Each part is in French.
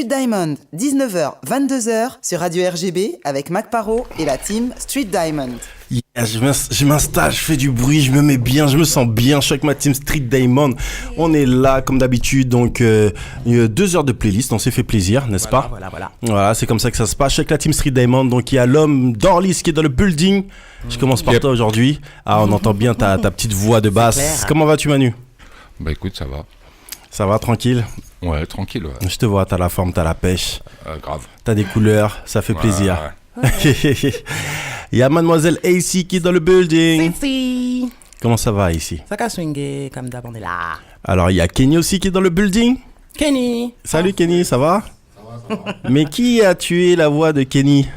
Street Diamond, 19h, 22h sur Radio RGB avec Mac Parot et la team Street Diamond. Yeah, je m'installe, je fais du bruit, je me mets bien, je me sens bien. Je suis avec ma team Street Diamond. On est là comme d'habitude, donc 2 heures de playlist, on s'est fait plaisir, n'est-ce pas ? Voilà, c'est comme ça que ça se passe. Je suis avec la team Street Diamond, donc il y a l'homme d'Orlis qui est dans le building. Je commence par toi aujourd'hui. Ah, on entend bien ta petite voix de basse. Comment vas-tu, Manu ? Bah écoute, ça va. Ça va, tranquille ? Ouais, tranquille, ouais. Je te vois, t'as la forme, t'as la pêche. Grave. T'as des couleurs, ça fait plaisir. Ouais. Il y a Mademoiselle AC qui est dans le building. Si. Comment ça va ici ? Ça va swinguer, comme d'hab, on est là. Alors, il y a Kenny aussi qui est dans le building. Kenny. Salut Kenny, ça va ? Mais qui a tué la voix de Kenny ?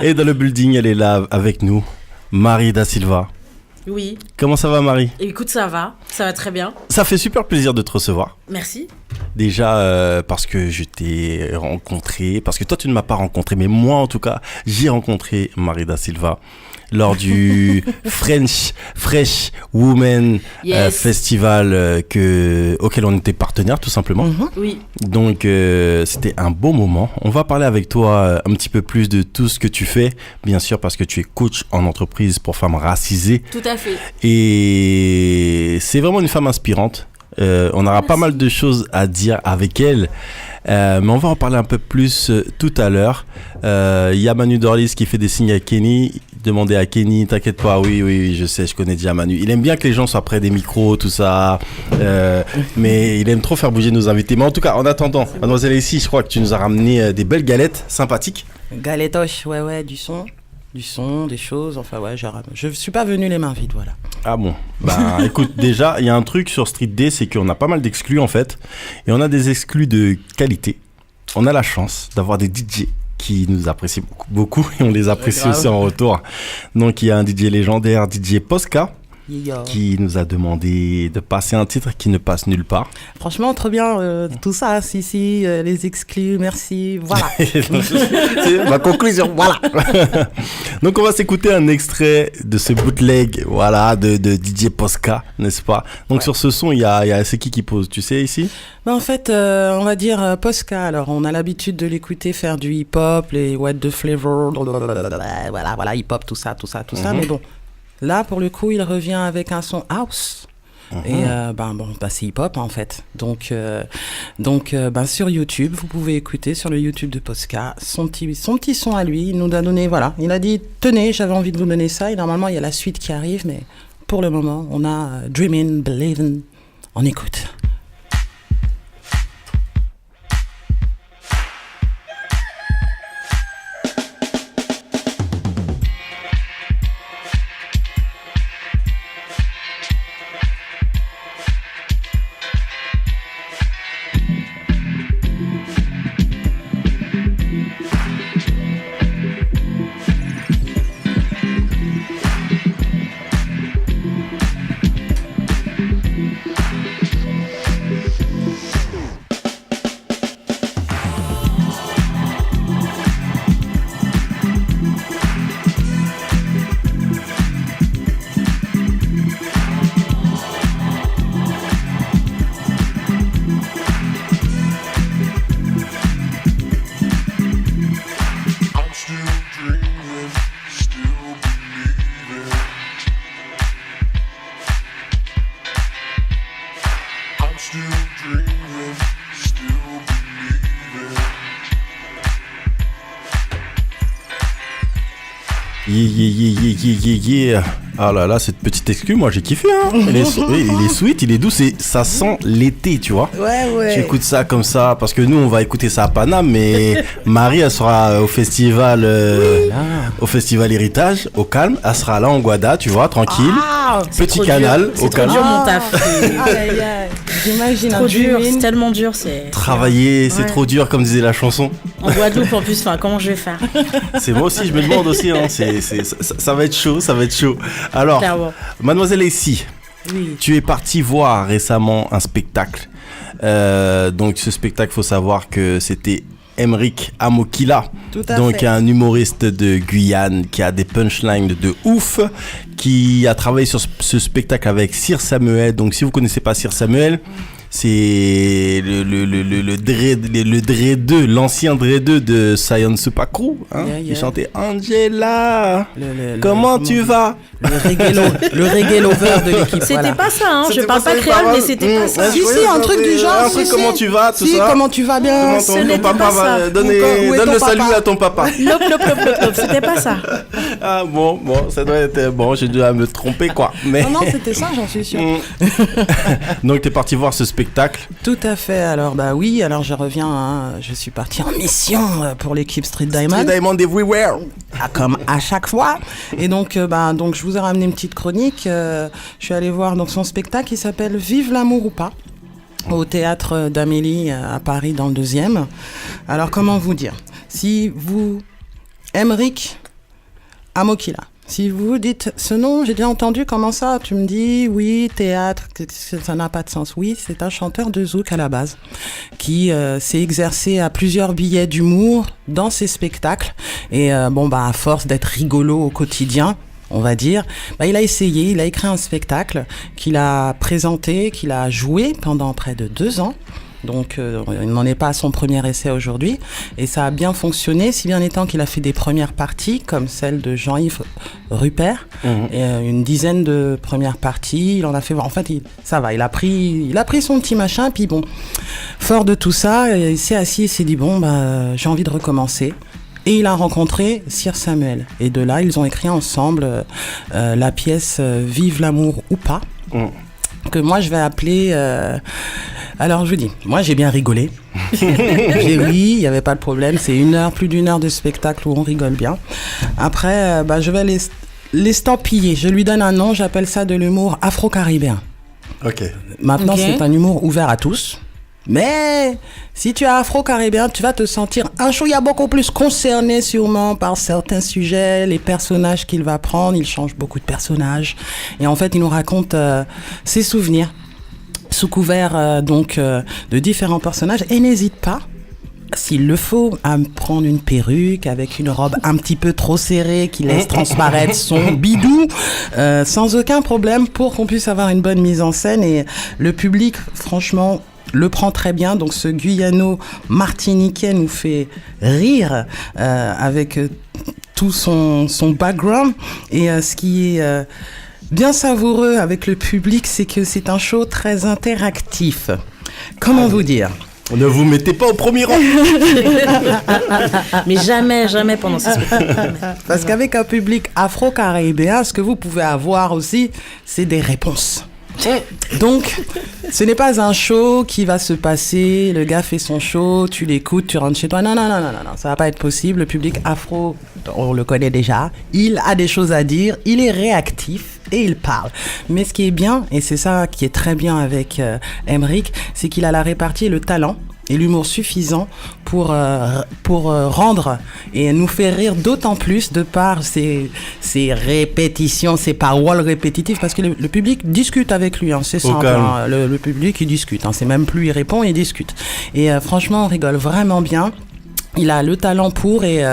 Et dans le building, elle est là avec nous, Marie Da Silva. Oui. Comment ça va, Marie ? Écoute, ça va très bien. Ça fait super plaisir de te recevoir. Merci. Déjà parce que je t'ai rencontré, parce que toi tu ne m'as pas rencontré, mais moi en tout cas, j'ai rencontré Marie Da Silva lors du Fresh Women Festival auquel on était partenaire tout simplement. Oui. Donc c'était un beau moment. On va parler avec toi un petit peu plus de tout ce que tu fais, bien sûr parce que tu es coach en entreprise pour femmes racisées. Tout à fait. Et c'est vraiment une femme inspirante. On aura pas mal de choses à dire avec elle, mais on va en parler un peu plus tout à l'heure. Il y a Manu d'Orlis qui fait des signes à Kenny. Demandez à Kenny, t'inquiète pas, oui, je sais, je connais déjà Manu. Il aime bien que les gens soient près des micros, tout ça, mais il aime trop faire bouger nos invités. Mais en tout cas, en attendant, Mademoiselle ici, je crois que tu nous as ramené des belles galettes sympathiques. Galétoche, ouais, du son, des choses, enfin ouais, je suis pas venu les mains vides, voilà. Ah bon, bah écoute, déjà, il y a un truc sur Street Day, c'est qu'on a pas mal d'exclus en fait, et on a des exclus de qualité. On a la chance d'avoir des DJ qui nous apprécient beaucoup et on les apprécie aussi en retour. Donc il y a un DJ légendaire, DJ Posca, qui nous a demandé de passer un titre qui ne passe nulle part. Franchement, trop bien, tout ça, les exclus, merci, voilà. C'est ma conclusion, voilà. Donc on va s'écouter un extrait de ce bootleg, voilà, de DJ Posca, n'est-ce pas ? Donc sur ce son, il y a c'est qui pose, tu sais ici ? En fait, on va dire Posca. Alors, on a l'habitude de l'écouter faire du hip-hop, les What the Flavor, voilà, hip-hop, tout ça. Mais bon, là, pour le coup, il revient avec un son house. Et c'est hip-hop en fait. Donc, sur YouTube, vous pouvez écouter sur le YouTube de Posca son petit son à lui. Il nous a donné, voilà, il a dit tenez, j'avais envie de vous donner ça. Et normalement, il y a la suite qui arrive, mais pour le moment, on a Dreamin', Believin'. On écoute. Yeah. Ah là, cette petite exclue, moi j'ai kiffé, hein. Il est sweet, il est doux, ça sent l'été, tu vois. Ouais. Tu écoutes ça comme ça, parce que nous on va écouter ça à Paname, mais Marie elle sera au festival Héritage, au calme, elle sera là en Guada, tu vois, tranquille. Petit canal, au calme. C'est trop dur mon taf. J'imagine trop dur, c'est tellement dur. Travailler, c'est trop dur, comme disait la chanson. En Guadeloupe en plus, comment je vais faire ? C'est moi aussi, je me demande aussi, hein, ça va être chaud. Alors, clairement. Mademoiselle Essie, oui. Tu es partie voir récemment un spectacle. Donc ce spectacle, faut savoir que c'était Emric Amokila, donc fait. Un humoriste de Guyane qui a des punchlines de ouf, qui a travaillé sur ce spectacle avec Sir Samuel. Donc si vous connaissez pas Sir Samuel, c'est le Dre 2, l'ancien Dre 2 de Science Super Crew, hein, Yeah, yeah. qui chantait Angela. Comment Tu vas? le reggae lover de l'équipe. C'était voilà. pas ça, hein. Je C'était parle pas pas ça, les créole, paroles. mais c'était pas ça. Si, un truc du genre. Un truc, si, comment si. tu vas, tout Si, ça. comment tu vas bien. Comment Ce n'était ton papa pas ça. va donne Où est le ton salut papa à ton papa. Lop, lop, lop, lop, lop. C'était pas ça. Ah bon, ça doit être bon, j'ai dû me tromper quoi. Mais Non, c'était ça, j'en suis sûr. donc t'es parti voir ce spectacle. Tout à fait. Alors, bah oui, alors je reviens. Hein, je suis parti en mission pour l'équipe Street Diamond. Street Diamond everywhere. Comme à chaque fois. Et donc, donc je vous ai ramené une petite chronique. Je suis allé voir donc, son spectacle qui s'appelle Vive l'amour ou pas, au théâtre d'Amélie à Paris dans le 2e. Alors, comment vous dire? Si vous... Emric Amokila. Si vous dites ce nom, j'ai déjà entendu, comment ça? Tu me dis, oui, théâtre, ça n'a pas de sens. Oui, c'est un chanteur de zouk à la base, qui s'est exercé à plusieurs billets d'humour dans ses spectacles. Et bon, bah, à force d'être rigolo au quotidien, on va dire, bah, il a essayé, il a écrit un spectacle qu'il a présenté, qu'il a joué pendant près de 2 ans. Donc, il n'en est pas à son premier essai aujourd'hui. Et ça a bien fonctionné, si bien étant qu'il a fait des premières parties, comme celle de Jean-Yves Rupert. Et, une dizaine de premières parties. Il en a fait... En fait, ça va, il a pris son petit machin. Puis bon, fort de tout ça, il s'est assis et s'est dit, bon, bah, j'ai envie de recommencer. Et il a rencontré Sir Samuel. Et de là, ils ont écrit ensemble la pièce Vive l'amour ou pas, que moi, je vais appeler... Alors, je vous dis, moi, j'ai bien rigolé. Oui, il n'y avait pas de problème. C'est plus d'1 heure de spectacle où on rigole bien. Après, bah, je vais l'estampiller. Je lui donne un nom, j'appelle ça de l'humour afro-caribéen. Ok. Maintenant, Ok. c'est un humour ouvert à tous. Mais si tu es afro-caribéen, tu vas te sentir un chouïa beaucoup plus concerné sûrement par certains sujets, les personnages qu'il va prendre. Il change beaucoup de personnages. Et en fait, il nous raconte ses souvenirs sous couvert de différents personnages. Et n'hésite pas, s'il le faut, à me prendre une perruque avec une robe un petit peu trop serrée qui laisse transparaître son bidou, sans aucun problème, pour qu'on puisse avoir une bonne mise en scène. Et le public, franchement, le prend très bien. Donc ce Guyano-Martiniquais nous fait rire avec tout son background. Et ce qui est bien savoureux avec le public, c'est que c'est un show très interactif. Comment vous dire ? Ne vous mettez pas au premier rang. Mais jamais, jamais pendant ce spectacle. Parce qu'avec un public afro-caribéen, ce que vous pouvez avoir aussi, c'est des réponses. Donc, ce n'est pas un show qui va se passer, le gars fait son show, tu l'écoutes, tu rentres chez toi. Non, ça va pas être possible. Le public afro, on le connaît déjà, il a des choses à dire, il est réactif et il parle. Mais ce qui est bien, et c'est ça qui est très bien avec Emric, c'est qu'il a la répartie et le talent et l'humour suffisant pour rendre et nous faire rire d'autant plus de par ces répétitions, ces paroles répétitives, parce que le public discute avec lui, hein, c'est simple, hein, le public il discute, hein, c'est même plus il répond, il discute. Et franchement on rigole vraiment bien. Il a le talent pour, et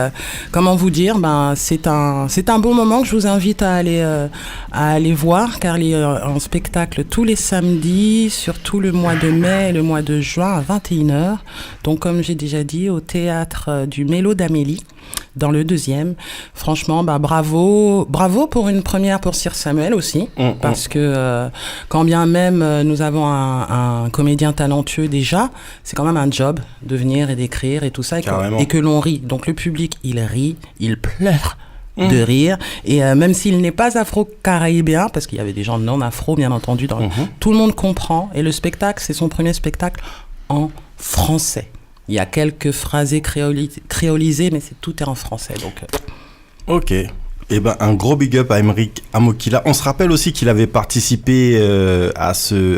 comment vous dire, c'est un bon moment que je vous invite à aller voir, car il est en spectacle tous les samedis, surtout le mois de mai et le mois de juin à 21h. Donc comme j'ai déjà dit, au théâtre du Mélo d'Amélie, dans le 2e. Franchement, bravo pour une première pour Sir Samuel aussi, parce que quand bien même nous avons un comédien talentueux déjà, c'est quand même un job de venir et d'écrire et tout ça, et que l'on rit. Donc le public, il rit, il pleure de rire, et même s'il n'est pas afro-caribéen, parce qu'il y avait des gens non afro bien entendu, tout le monde comprend, et le spectacle, c'est son premier spectacle en français. Il y a quelques phrases créolisées, mais tout est en français. Donc. Ok. Eh ben, un gros big up à Emric Amokila. On se rappelle aussi qu'il avait participé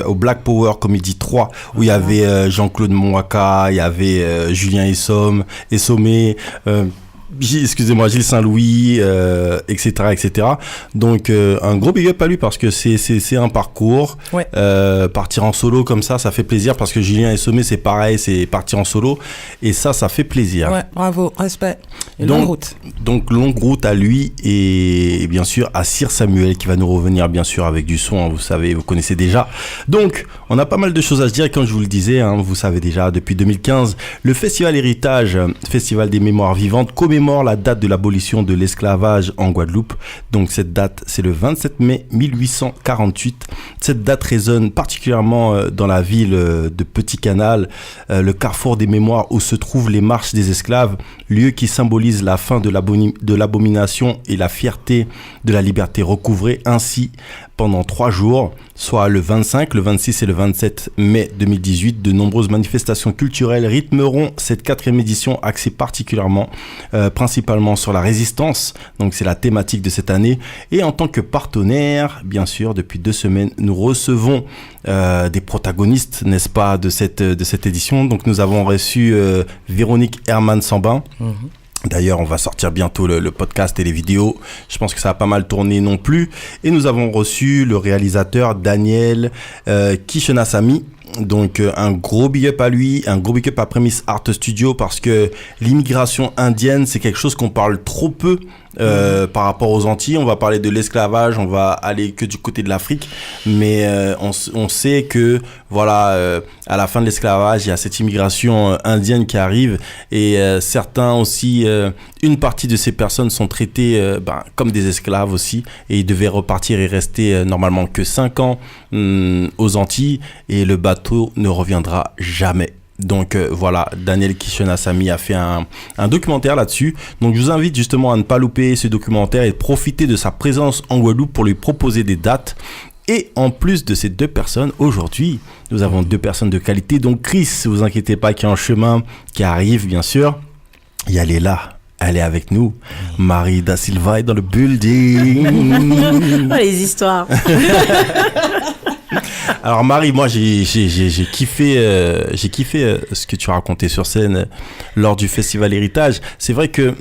au Black Power Comedy 3, où il y avait Jean-Claude Mouaka, il y avait Julien Essomé, Gilles Saint-Louis, etc. Donc, un gros big up à lui, parce que c'est un parcours. Ouais. Partir en solo comme ça fait plaisir, parce que Julien Essomé, c'est pareil, c'est partir en solo. Et ça fait plaisir. Ouais, bravo, respect. Et longue route. Donc longue route à lui et bien sûr à Sir Samuel qui va nous revenir bien sûr avec du son, hein, vous savez, vous connaissez déjà. Donc on a pas mal de choses à se dire, comme je vous le disais, hein, vous savez déjà, depuis 2015, le Festival Héritage, Festival des Mémoires Vivantes, commémore la date de l'abolition de l'esclavage en Guadeloupe. Donc cette date, c'est le 27 mai 1848. Cette date résonne particulièrement dans la ville de Petit Canal, le carrefour des mémoires où se trouvent les marches des esclaves, lieu qui symbolise la fin de l'abomination et la fierté de la liberté recouvrée ainsi pendant 3 jours, soit le 25, le 26 et le 27 mai 2018. De nombreuses manifestations culturelles rythmeront cette 4e édition axée particulièrement, principalement sur la résistance. Donc c'est la thématique de cette année. Et en tant que partenaire, bien sûr, depuis 2 semaines, nous recevons des protagonistes, n'est-ce pas, de cette édition. Donc nous avons reçu Véronique Herman-Sambin. D'ailleurs, on va sortir bientôt le podcast et les vidéos. Je pense que ça a pas mal tourné non plus. Et nous avons reçu le réalisateur Daniel Kishenasamy. Donc un gros big up à lui, un gros big up à Premise Art Studio parce que l'immigration indienne, c'est quelque chose qu'on parle trop peu par rapport aux Antilles. On va parler de l'esclavage, on va aller que du côté de l'Afrique, mais on sait que voilà, à la fin de l'esclavage, il y a cette immigration indienne qui arrive et certains aussi, une partie de ces personnes sont traitées comme des esclaves aussi et ils devaient repartir et rester normalement que 5 ans aux Antilles et le bateau ne reviendra jamais. Donc voilà, Daniel Kishenasamy a fait un documentaire là-dessus. Donc je vous invite justement à ne pas louper ce documentaire et de profiter de sa présence en Guadeloupe pour lui proposer des dates. Et en plus de ces 2 personnes, aujourd'hui, nous avons 2 personnes de qualité. Donc Chris, ne vous inquiétez pas, qui est en chemin, qui arrive bien sûr. Et elle est là. Elle est avec nous. Marie Da Silva est dans le building. Oh, les histoires. Alors Marie, moi j'ai kiffé ce que tu racontais sur scène lors du Festival Héritage. C'est vrai que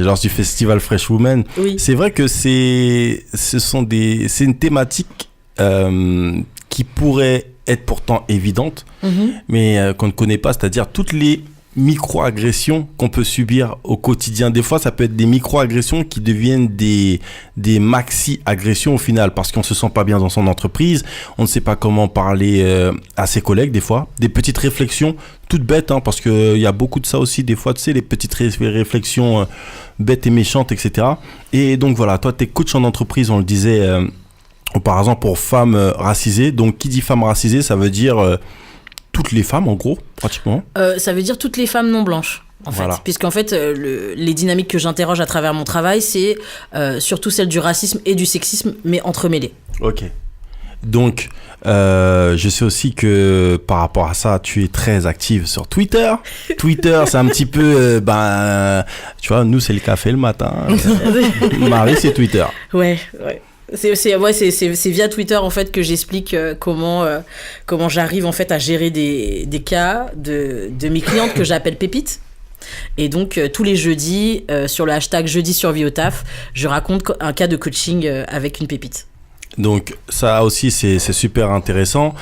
lors du Festival Fresh Women, Oui. c'est vrai que c'est une thématique qui pourrait être pourtant évidente, mais qu'on ne connaît pas, c'est-à-dire toutes les micro-agressions qu'on peut subir au quotidien. Des fois, ça peut être des micro-agressions qui deviennent des maxi-agressions au final parce qu'on se sent pas bien dans son entreprise, on ne sait pas comment parler à ses collègues des fois. Des petites réflexions toutes bêtes, hein, parce qu'il y a beaucoup de ça aussi des fois, tu sais, les petites réflexions bêtes et méchantes, etc. Et donc voilà, toi, t'es coach en entreprise, on le disait auparavant, pour femmes racisées. Donc, qui dit femme racisée, ça veut dire... toutes les femmes, en gros, pratiquement. Ça veut dire toutes les femmes non blanches, en Voilà. fait. Puisqu'en fait, les dynamiques que j'interroge à travers mon travail, c'est surtout celle du racisme et du sexisme, mais entremêlées. Ok. Donc, je sais aussi que par rapport à ça, tu es très active sur Twitter. Twitter, c'est un petit peu, tu vois, nous, c'est le café le matin. Marie, c'est Twitter. Ouais. C'est via Twitter en fait que j'explique comment j'arrive en fait à gérer des cas de mes clientes que j'appelle pépites. Et donc tous les jeudis sur le hashtag jeudi survie au taf, je raconte un cas de coaching avec une pépite. Donc ça aussi c'est super intéressant.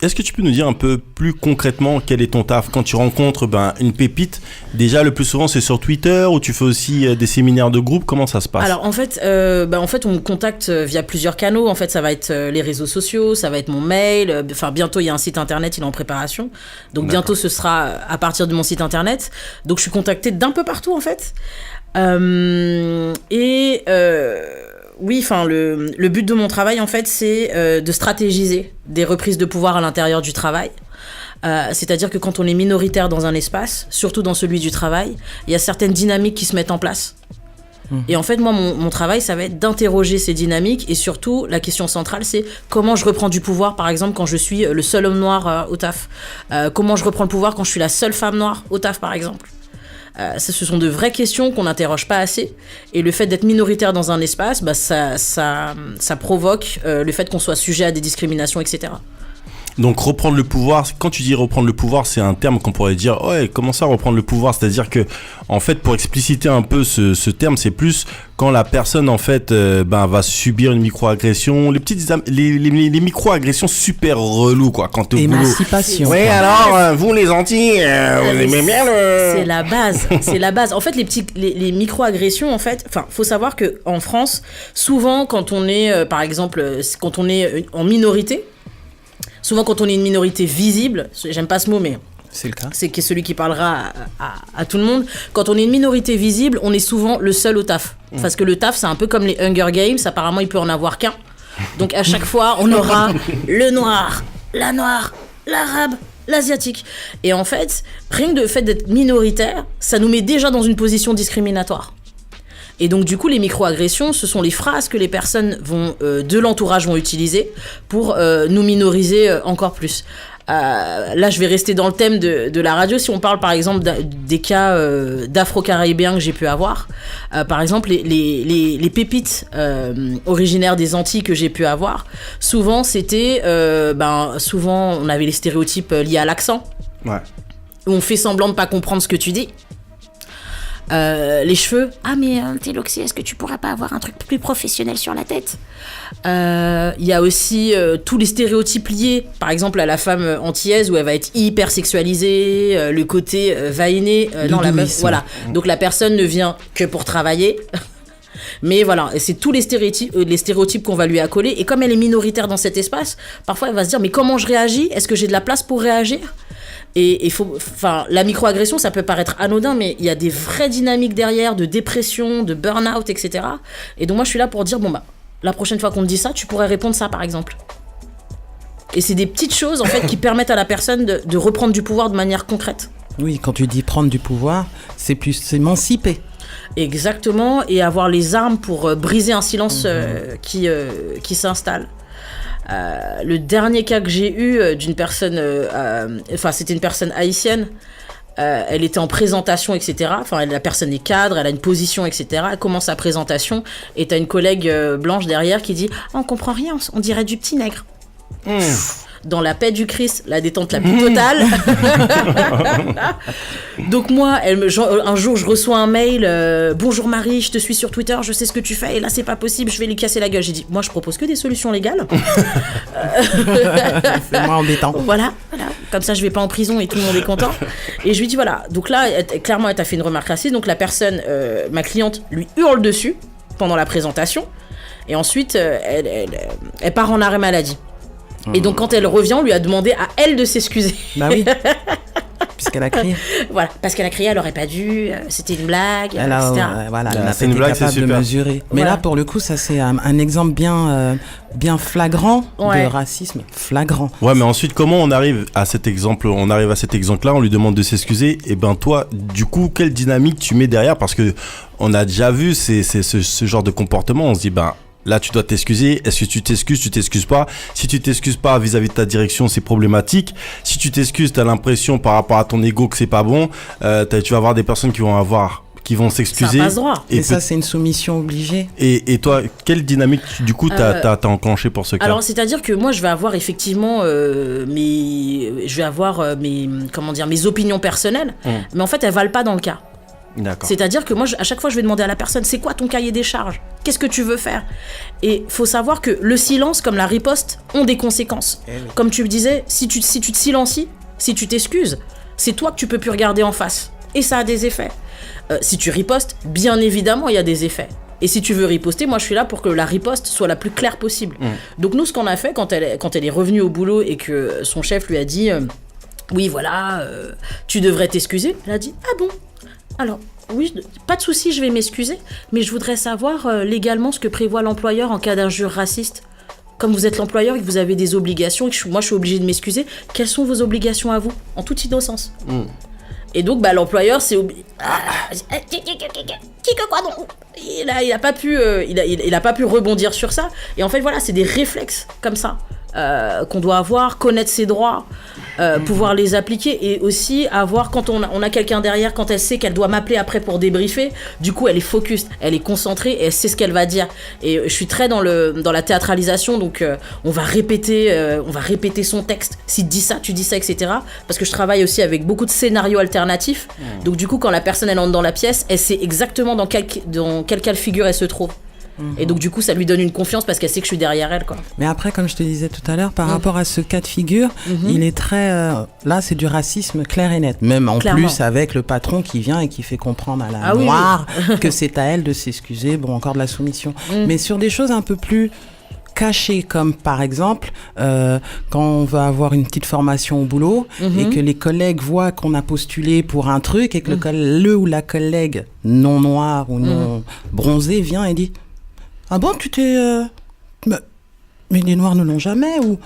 Est-ce que tu peux nous dire un peu plus concrètement quel est ton taf quand tu rencontres une pépite? Déjà, le plus souvent, c'est sur Twitter ou tu fais aussi des séminaires de groupe? Comment ça se passe? Alors, en fait, on me contacte via plusieurs canaux. En fait, ça va être les réseaux sociaux, ça va être mon mail. Bientôt, il y a un site internet, il est en préparation. Donc, bientôt, ce sera à partir de mon site internet. Donc, je suis contactée d'un peu partout, en fait. Oui, le but de mon travail, en fait, c'est de stratégiser des reprises de pouvoir à l'intérieur du travail. C'est-à-dire que quand on est minoritaire dans un espace, surtout dans celui du travail, il y a certaines dynamiques qui se mettent en place. Et en fait, moi, mon travail, ça va être d'interroger ces dynamiques et surtout, la question centrale, c'est comment je reprends du pouvoir, par exemple, quand je suis le seul homme noir au taf. Comment je reprends le pouvoir quand je suis la seule femme noire au taf, par exemple. Ce sont de vraies questions qu'on n'interroge pas assez. Et le fait d'être minoritaire dans un espace, ça provoque le fait qu'on soit sujet à des discriminations, etc. Donc reprendre le pouvoir, quand tu dis reprendre le pouvoir, c'est un terme qu'on pourrait dire, ouais, comment ça reprendre le pouvoir? C'est-à-dire que, en fait, pour expliciter un peu ce terme, c'est plus quand la personne, en fait, va subir une micro-agression, les micro-agressions super reloues, quoi, quand t'es au boulot. Émancipation. Oui, alors, vous les Antilles, vous aimez bien le... C'est la base, c'est la base. En fait, les micro-agressions, en fait, faut savoir que en France, souvent, quand on est, par exemple, quand on est en minorité, souvent quand on est une minorité visible, j'aime pas ce mot, mais C'est le cas. c'est celui qui parlera à tout le monde. Quand on est une minorité visible, on est souvent le seul au taf. Parce que le taf, c'est un peu comme les Hunger Games, apparemment il peut en avoir qu'un. Donc à chaque fois, on aura le noir, la noire, l'arabe, l'asiatique. Et en fait, rien que le fait d'être minoritaire, ça nous met déjà dans une position discriminatoire. Et donc du coup, les micro-agressions, ce sont les phrases que les personnes de l'entourage vont utiliser pour nous minoriser encore plus. Là, je vais rester dans le thème de la radio. Si on parle par exemple des cas d'afro-caribéens que j'ai pu avoir, par exemple les pépites originaires des Antilles que j'ai pu avoir, souvent c'était, souvent on avait les stéréotypes liés à l'accent, Ouais. où on fait semblant de pas comprendre ce que tu dis. Les cheveux, ah mais t'es loxy, est-ce que tu pourrais pas avoir un truc plus professionnel sur la tête? Il y a aussi tous les stéréotypes liés, par exemple à la femme antillaise où elle va être hyper sexualisée, le côté vainé, non la meuf, voilà. Donc la personne ne vient que pour travailler. Mais voilà, c'est tous les stéréotypes qu'on va lui accoler. Et comme elle est minoritaire dans cet espace, parfois elle va se dire mais comment je réagis? Est-ce que j'ai de la place pour réagir? Et la microagression, ça peut paraître anodin, mais il y a des vraies dynamiques derrière, de dépression, de burn-out, etc. Et donc moi, je suis là pour dire, la prochaine fois qu'on te dit ça, tu pourrais répondre ça, par exemple. Et c'est des petites choses, en fait, qui permettent à la personne de reprendre du pouvoir de manière concrète. Oui, quand tu dis prendre du pouvoir, c'est plus s'émanciper. Exactement, et avoir les armes pour briser un silence qui s'installe. Le dernier cas que j'ai eu d'une personne, c'était une personne haïtienne, elle était en présentation, etc. La personne est cadre, elle a une position, etc. Elle commence sa présentation et t'as une collègue blanche derrière qui dit « On comprend rien, on dirait du petit nègre. » Dans la paix du Christ, la détente la plus totale. Donc moi, un jour, je reçois un mail, bonjour Marie, je te suis sur Twitter, je sais ce que tu fais, et là c'est pas possible, je vais lui casser la gueule. J'ai dit, moi je propose que des solutions légales. C'est moins embêtant. Voilà, comme ça je vais pas en prison et tout le monde est content. Et je lui dis voilà, donc là, clairement elle t'a fait une remarque raciste, donc la personne, ma cliente, lui hurle dessus pendant la présentation, et ensuite elle part en arrêt maladie. Et donc quand elle revient, on lui a demandé à elle de s'excuser. Bah oui, puisqu'elle a crié. Voilà, parce qu'elle a crié, elle aurait pas dû, c'était une blague, Elle etc. elle n'a pas c'est une été blague, capable c'est de super. mesurer. Mais Voilà. là, pour le coup, ça c'est un exemple bien flagrant Ouais. de racisme. Flagrant. Ouais, mais ensuite, comment on arrive à cet exemple? On arrive à cet exemple-là, on lui demande de s'excuser. Et ben toi, du coup, quelle dynamique tu mets derrière? Parce que on a déjà vu ce genre de comportement. On se dit, là, tu dois t'excuser. Est-ce que tu t'excuses pas? Si tu t'excuses pas vis-à-vis de ta direction, c'est problématique. Si tu t'excuses, t'as l'impression par rapport à ton ego que c'est pas bon. Tu vas avoir des personnes qui vont s'excuser. Ça passe droit. Et ça, c'est une soumission obligée. Et toi, quelle dynamique, du coup, t'as enclenché pour ce cas? Alors, c'est-à-dire que moi, je vais avoir effectivement mes opinions personnelles, mais en fait, elles valent pas dans le cas. D'accord. C'est-à-dire que moi, à chaque fois, je vais demander à la personne, c'est quoi ton cahier des charges? Qu'est-ce que tu veux faire? Et faut savoir que le silence, comme la riposte, ont des conséquences. Comme tu me disais, si tu te silencies, si tu t'excuses, c'est toi que tu peux plus regarder en face. Et ça a des effets. Si tu ripostes, bien évidemment, il y a des effets. Et si tu veux riposter, moi je suis là pour que la riposte soit la plus claire possible. Donc nous, ce qu'on a fait quand elle est revenue au boulot et que son chef lui a dit oui voilà, tu devrais t'excuser, elle a dit ah bon, alors oui, pas de souci, je vais m'excuser, mais je voudrais savoir légalement ce que prévoit l'employeur en cas d'injure raciste. Comme vous êtes l'employeur et que vous avez des obligations et que moi je suis obligée de m'excuser, quelles sont vos obligations à vous, en toute innocence? Et donc l'employeur c'est qui que quoi donc il a pas pu il a pas pu rebondir sur ça. Et en fait voilà, c'est des réflexes comme ça qu'on doit avoir, connaître ses droits, pouvoir les appliquer et aussi avoir, quand on a quelqu'un derrière, quand elle sait qu'elle doit m'appeler après pour débriefer, du coup elle est focus, elle est concentrée et elle sait ce qu'elle va dire. Et je suis très dans la théâtralisation, donc on va répéter son texte. S'il dit ça, tu dis ça, etc. Parce que je travaille aussi avec beaucoup de scénarios alternatifs. Donc du coup, quand la personne elle entre dans la pièce, elle sait exactement dans quel cas de figure elle se trouve. Et donc du coup, ça lui donne une confiance parce qu'elle sait que je suis derrière elle, quoi. Mais après, comme je te disais tout à l'heure, par rapport à ce cas de figure, il est très... là, c'est du racisme clair et net. Même en Clairement. plus avec le patron qui vient et qui fait comprendre à la Ah oui, noire que c'est à elle de s'excuser. Bon, encore de la soumission. Mais sur des choses un peu plus cachées, comme par exemple, quand on va avoir une petite formation au boulot et que les collègues voient qu'on a postulé pour un truc et que le ou la collègue non noire ou non bronzée vient et dit... Ah bon, tu t'es... Mais les Noirs ne l'ont jamais ou...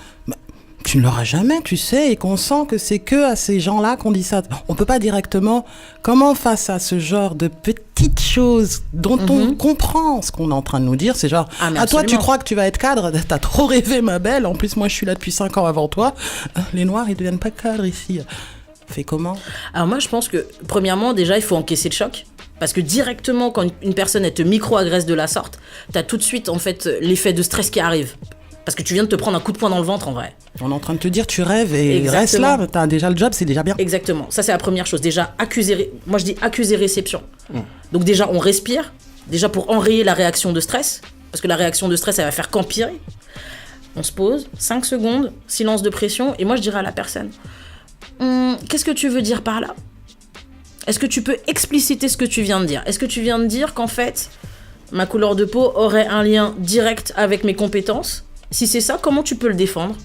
Tu ne l'auras jamais, tu sais, et qu'on sent que c'est que à ces gens-là qu'on dit ça. On peut pas directement... Comment face à ce genre de petites choses dont on comprend ce qu'on est en train de nous dire, c'est genre... Ah, mais toi, tu absolument. crois que tu vas être cadre? T'as trop rêvé, ma belle. En plus, moi, je suis là depuis 5 ans avant toi. Les Noirs, ils ne deviennent pas cadres ici. Fais comment? Alors moi, je pense que, premièrement, déjà, il faut encaisser le choc. Parce que directement, quand une personne elle te micro-agresse de la sorte, t'as tout de suite, en fait, l'effet de stress qui arrive. Parce que tu viens de te prendre un coup de poing dans le ventre, en vrai. On est en train de te dire, tu rêves et Exactement. reste là. T'as déjà le job, c'est déjà bien. Exactement. Ça, c'est la première chose. Déjà, moi, je dis accuser-réception. Donc déjà, on respire. Déjà, pour enrayer la réaction de stress. Parce que la réaction de stress, elle va faire qu'empirer. On se pose, 5 secondes, silence de pression. Et moi, je dirais à la personne, qu'est-ce que tu veux dire par là ? Est-ce que tu peux expliciter ce que tu viens de dire ? Est-ce que tu viens de dire qu'en fait, ma couleur de peau aurait un lien direct avec mes compétences ? Si c'est ça, comment tu peux le défendre ?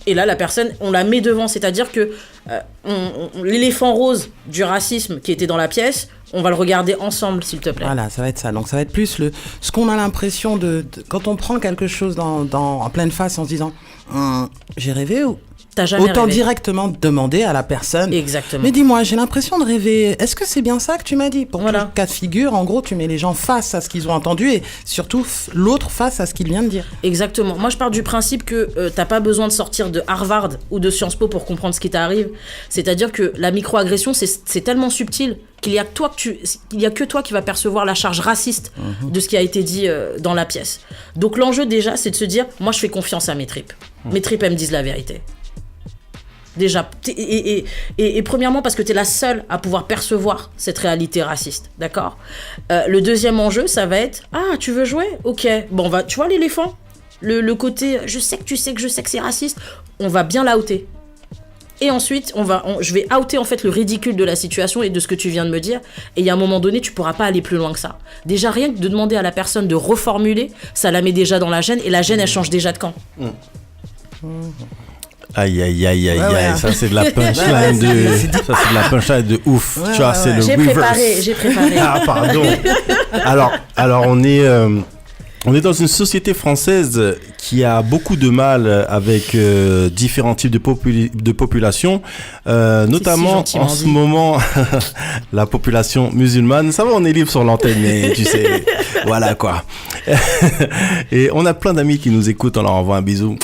Et là, la personne, on la met devant, c'est-à-dire que l'éléphant rose du racisme qui était dans la pièce, on va le regarder ensemble, s'il te plaît. Voilà, ça va être ça. Donc ça va être plus ce qu'on a l'impression de quand on prend quelque chose en pleine face en se disant j'ai rêvé ou... T'as jamais Autant rêvé. directement demander à la personne. Exactement. Mais dis-moi, j'ai l'impression de rêver. Est-ce que c'est bien ça que tu m'as dit ? Pour Voilà. tout cas de figure, en gros, tu mets les gens face à ce qu'ils ont entendu et surtout l'autre face à ce qu'il vient de dire. Exactement. Moi, je pars du principe que t'as pas besoin de sortir de Harvard ou de Sciences Po pour comprendre ce qui t'arrive. C'est-à-dire que la microagression, c'est tellement subtil qu'il y a que toi qui va percevoir la charge raciste de ce qui a été dit dans la pièce. Donc l'enjeu déjà, c'est de se dire, moi, je fais confiance à mes tripes. Mes tripes, elles me disent la vérité. Déjà, et premièrement parce que tu es la seule à pouvoir percevoir cette réalité raciste, d'accord ? Le deuxième enjeu, ça va être « Ah, tu veux jouer ? Ok, bon, tu vois l'éléphant ? Le côté « Je sais que c'est raciste », on va bien l'outer. Et ensuite, je vais outer en fait le ridicule de la situation et de ce que tu viens de me dire. Et il y a un moment donné, tu pourras pas aller plus loin que ça. Déjà, rien que de demander à la personne de reformuler, ça la met déjà dans la gêne et la gêne, elle change déjà de camp. Aïe, aïe, aïe, aïe, Ouais, aïe, ouais. ça c'est de la punchline ça c'est de la punchline de ouf. Ouais, tu vois, ouais, c'est ouais. le reverse. J'ai préparé. Ah, pardon. Alors on est dans une société française qui a beaucoup de mal avec différents types de population, notamment gentiment en ce dit. moment la population musulmane. Ça va, on est libre sur l'antenne, mais tu sais, voilà quoi. Et on a plein d'amis qui nous écoutent, on leur envoie un bisou.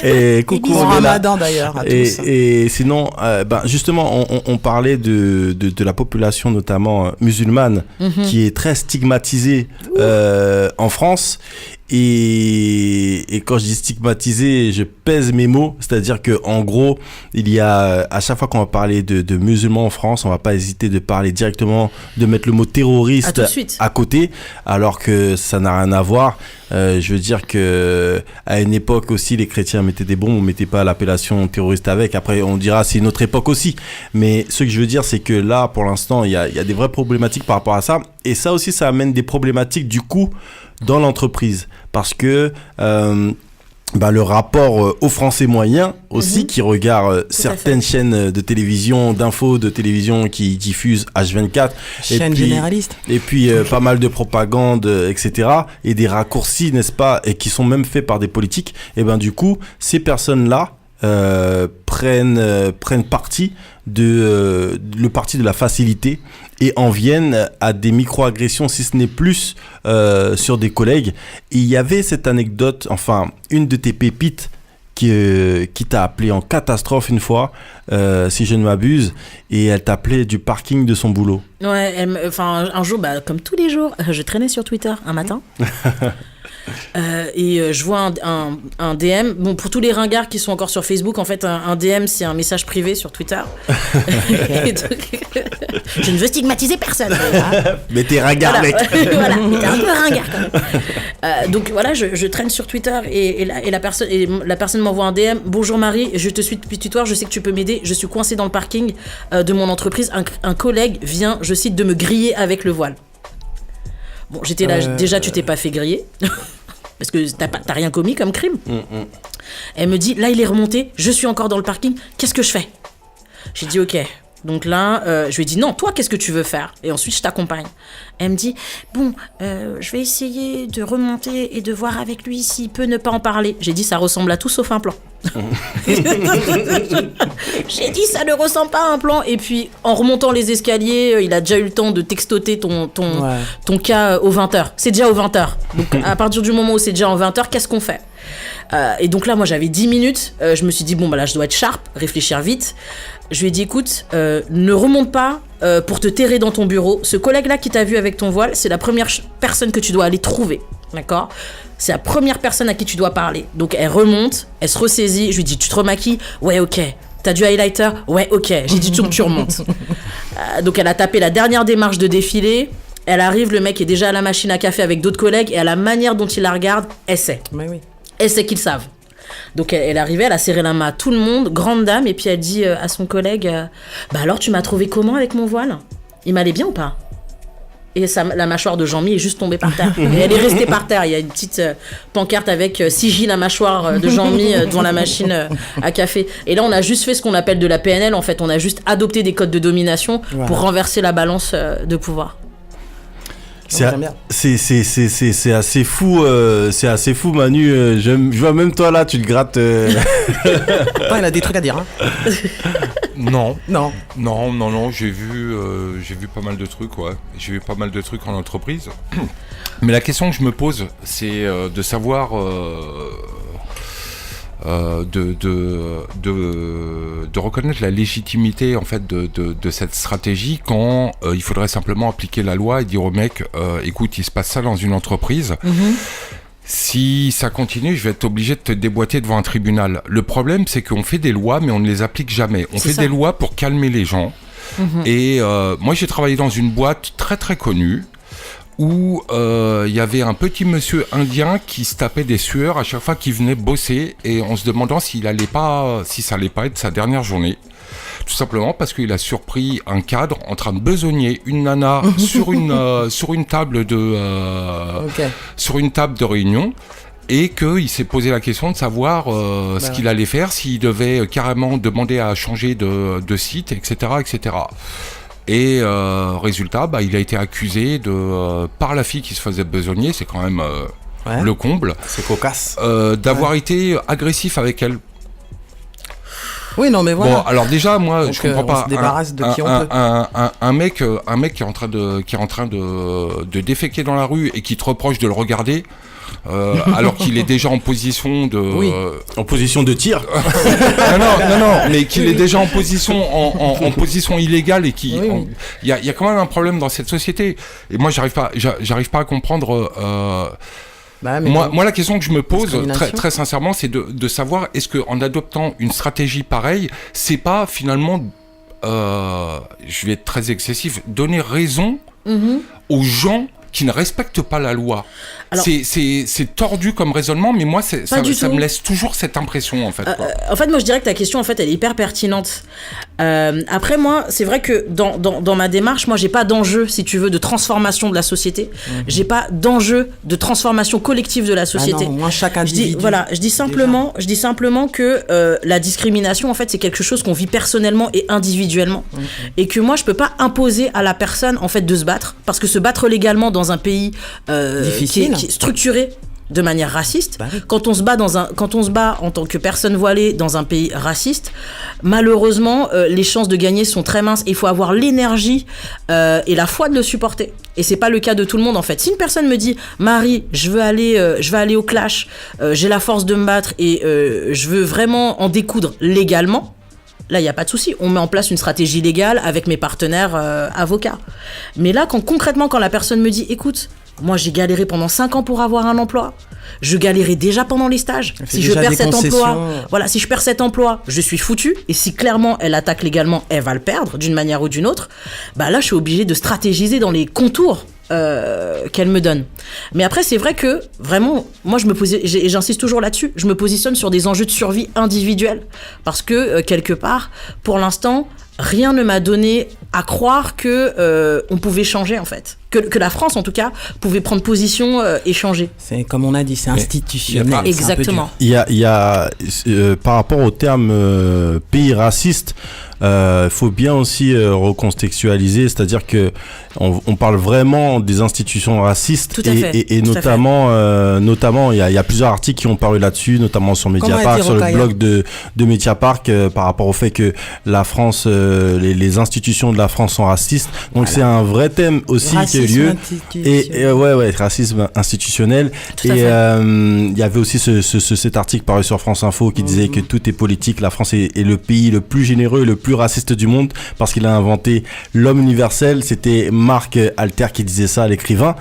Et coucou, Bon on est là. ramadan d'ailleurs à tous. Et sinon, justement, on parlait de la population notamment musulmane qui est très stigmatisée en France. Et quand je dis stigmatisé, je pèse mes mots, c'est-à-dire que en gros, il y a à chaque fois qu'on va parler de musulmans en France, on va pas hésiter de parler directement, de mettre le mot terroriste tout de suite. à côté, alors que ça n'a rien à voir. Je veux dire que à une époque aussi, les chrétiens mettaient des bombes, on mettait pas l'appellation terroriste avec. Après, on dira c'est une autre époque aussi. Mais ce que je veux dire, c'est que là, pour l'instant, il y a des vraies problématiques par rapport à ça. Et ça aussi, ça amène des problématiques du coup dans l'entreprise, parce que le rapport aux Français moyens aussi qui regardent certaines chaînes de télévision, d'infos de télévision qui diffusent H24, Chaîne généraliste. et puis pas mal de propagande, etc. et des raccourcis, n'est-ce pas, et qui sont même faits par des politiques. Et ben du coup, ces personnes-là prennent parti le parti de la facilité et en viennent à des micro-agressions, si ce n'est plus, sur des collègues. Et il y avait cette anecdote, enfin, une de tes pépites qui t'a appelé en catastrophe une fois, si je ne m'abuse, et elle t'appelait du parking de son boulot. Ouais, un jour, comme tous les jours, je traînais sur Twitter un matin. Et je vois un DM. Bon, pour tous les ringards qui sont encore sur Facebook, en fait, un DM, c'est un message privé sur Twitter. Et donc, je ne veux stigmatiser personne. Mais t'es ringard, mec. Voilà, mais t'es un peu ringard quand même. Donc voilà, je traîne sur Twitter et la personne m'envoie un DM. Bonjour Marie, je te suis depuis Twitter, je sais que tu peux m'aider. Je suis coincée dans le parking de mon entreprise. Un collègue vient, je cite, de me griller avec le voile. Bon, j'étais là, déjà tu t'es pas fait griller. Parce que t'as rien commis comme crime. Elle me dit, là il est remonté, je suis encore dans le parking, qu'est-ce que je fais? J'ai dit ok. Donc là, je lui ai dit non, toi qu'est-ce que tu veux faire? Et ensuite je t'accompagne. Elle me dit, bon, je vais essayer de remonter et de voir avec lui s'il peut ne pas en parler. J'ai dit, ça ressemble à tout sauf un plan. J'ai dit, ça ne ressemble pas à un plan. Et puis, en remontant les escaliers, il a déjà eu le temps de textoter ton cas aux 20h. C'est déjà aux 20h. Donc, à partir du moment où c'est déjà en 20h, qu'est-ce qu'on fait? Et donc là, moi, j'avais 10 minutes. Je me suis dit, bon, là, je dois être sharp, réfléchir vite. Je lui ai dit, écoute, ne remonte pas pour te terrer dans ton bureau. Ce collègue-là qui t'a vu avec ton voile, c'est la première personne que tu dois aller trouver. D'accord? C'est la première personne à qui tu dois parler. Donc elle remonte, elle se ressaisit. Je lui dis, tu te remaquilles? Ouais, ok. T'as du highlighter? Ouais, ok. J'ai dit, tu remontes. Donc elle a tapé la dernière démarche de défilé. Elle arrive, le mec est déjà à la machine à café avec d'autres collègues. Et à la manière dont il la regarde, elle sait. Mais oui. Elle sait qu'ils savent. Donc elle est arrivée, elle a serré la main à tout le monde, grande dame. Et puis elle dit à son collègue, bah alors tu m'as trouvé comment avec mon voile? Il m'allait bien ou pas? Et la mâchoire de Jean-Mi est juste tombée par terre. Et elle est restée par terre. Il y a une petite pancarte avec sigile la mâchoire de Jean-Mi devant la machine à café. Et là, on a juste fait ce qu'on appelle de la PNL. En fait, on a juste adopté des codes de domination pour renverser la balance de pouvoir. C'est assez fou, Manu. Je vois même toi là, tu te grattes. Attends, il a des trucs à dire. Hein. Non, Non. j'ai vu pas mal de trucs, ouais. J'ai vu pas mal de trucs en entreprise. Mais la question que je me pose, c'est de savoir, de reconnaître la légitimité en fait de cette stratégie quand il faudrait simplement appliquer la loi et dire au mec, écoute, il se passe ça dans une entreprise. Si ça continue, je vais être obligé de te déboîter devant un tribunal. Le problème, c'est qu'on fait des lois, mais on ne les applique jamais. On fait des lois pour calmer les gens. Et moi, j'ai travaillé dans une boîte très très connue où il y avait un petit monsieur indien qui se tapait des sueurs à chaque fois qu'il venait bosser et en se demandant si ça allait pas être sa dernière journée. Tout simplement parce qu'il a surpris un cadre en train de besogner une nana sur une table de réunion et qu'il s'est posé la question de savoir ce qu'il allait faire, s'il devait carrément demander à changer de site, etc., etc. Et résultat, il a été accusé par la fille qui se faisait besogner, c'est quand même le comble. C'est cocasse. D'avoir été agressif avec elle. Oui, non, mais voilà. Bon, alors déjà, moi, donc, je comprends pas. On se débarrasse de qui on peut. Un mec qui est en train de déféquer dans la rue et qui te reproche de le regarder. Alors qu'il est déjà en position de... Oui. En position de tir. non, mais qu'il est déjà en position, en position illégale et qui... Il y a quand même un problème dans cette société. Et moi, j'arrive pas à comprendre... Moi, la question que je me pose, très, très sincèrement, c'est de savoir, est-ce qu'en adoptant une stratégie pareille, c'est pas finalement, je vais être très excessif, donner raison aux gens qui ne respectent pas la loi. Alors, c'est tordu comme raisonnement, mais moi, ça me laisse toujours cette impression, en fait. En fait, moi, je dirais que ta question, en fait, elle est hyper pertinente. Après, moi, c'est vrai que dans ma démarche, moi, j'ai pas d'enjeu, si tu veux, de transformation de la société. J'ai pas d'enjeu de transformation collective de la société. Ah non, moi, chaque individu. Je dis simplement que la discrimination, en fait, c'est quelque chose qu'on vit personnellement et individuellement. Et que moi, je peux pas imposer à la personne, en fait, de se battre. Parce que se battre légalement dans un pays qui est structuré de manière raciste. Bah oui. Quand on se bat en tant que personne voilée dans un pays raciste, malheureusement, les chances de gagner sont très minces. Il faut avoir l'énergie et la foi de le supporter. Et c'est pas le cas de tout le monde en fait. Si une personne me dit Marie, je veux aller au clash, j'ai la force de me battre et je veux vraiment en découdre légalement. Là, il n'y a pas de souci. On met en place une stratégie légale avec mes partenaires avocats. Mais là, concrètement, quand la personne me dit, écoute, moi, j'ai galéré pendant 5 ans pour avoir un emploi. Je galérais déjà pendant les stages. Si je perds cet emploi, je suis foutu. Et si clairement, elle attaque légalement, elle va le perdre d'une manière ou d'une autre. Bah là, je suis obligée de stratégiser dans les contours qu'elle me donne. Mais après, c'est vrai que vraiment, moi, j'insiste toujours là-dessus, je me positionne sur des enjeux de survie individuels. Parce que, quelque part, pour l'instant, rien ne m'a donné à croire que on pouvait changer, en fait. Que la France, en tout cas, pouvait prendre position et changer. C'est comme on a dit, c'est institutionnel. Exactement. Il y a par rapport au terme pays raciste, faut bien aussi recontextualiser, c'est-à-dire que on parle vraiment des institutions racistes. Tout à fait. Et notamment il y a plusieurs articles qui ont paru là-dessus, notamment sur Mediapart, sur le blog de Mediapart, par rapport au fait que la France, les institutions de la France sont racistes. Donc c'est un vrai thème aussi qui a eu lieu. Et racisme institutionnel. Tout à fait. Il y avait aussi cet article paru sur France Info qui disait que tout est politique. La France est le pays le plus généreux et le plus raciste du monde parce qu'il a inventé l'homme universel. C'était Marc Alter qui disait ça, l'écrivain.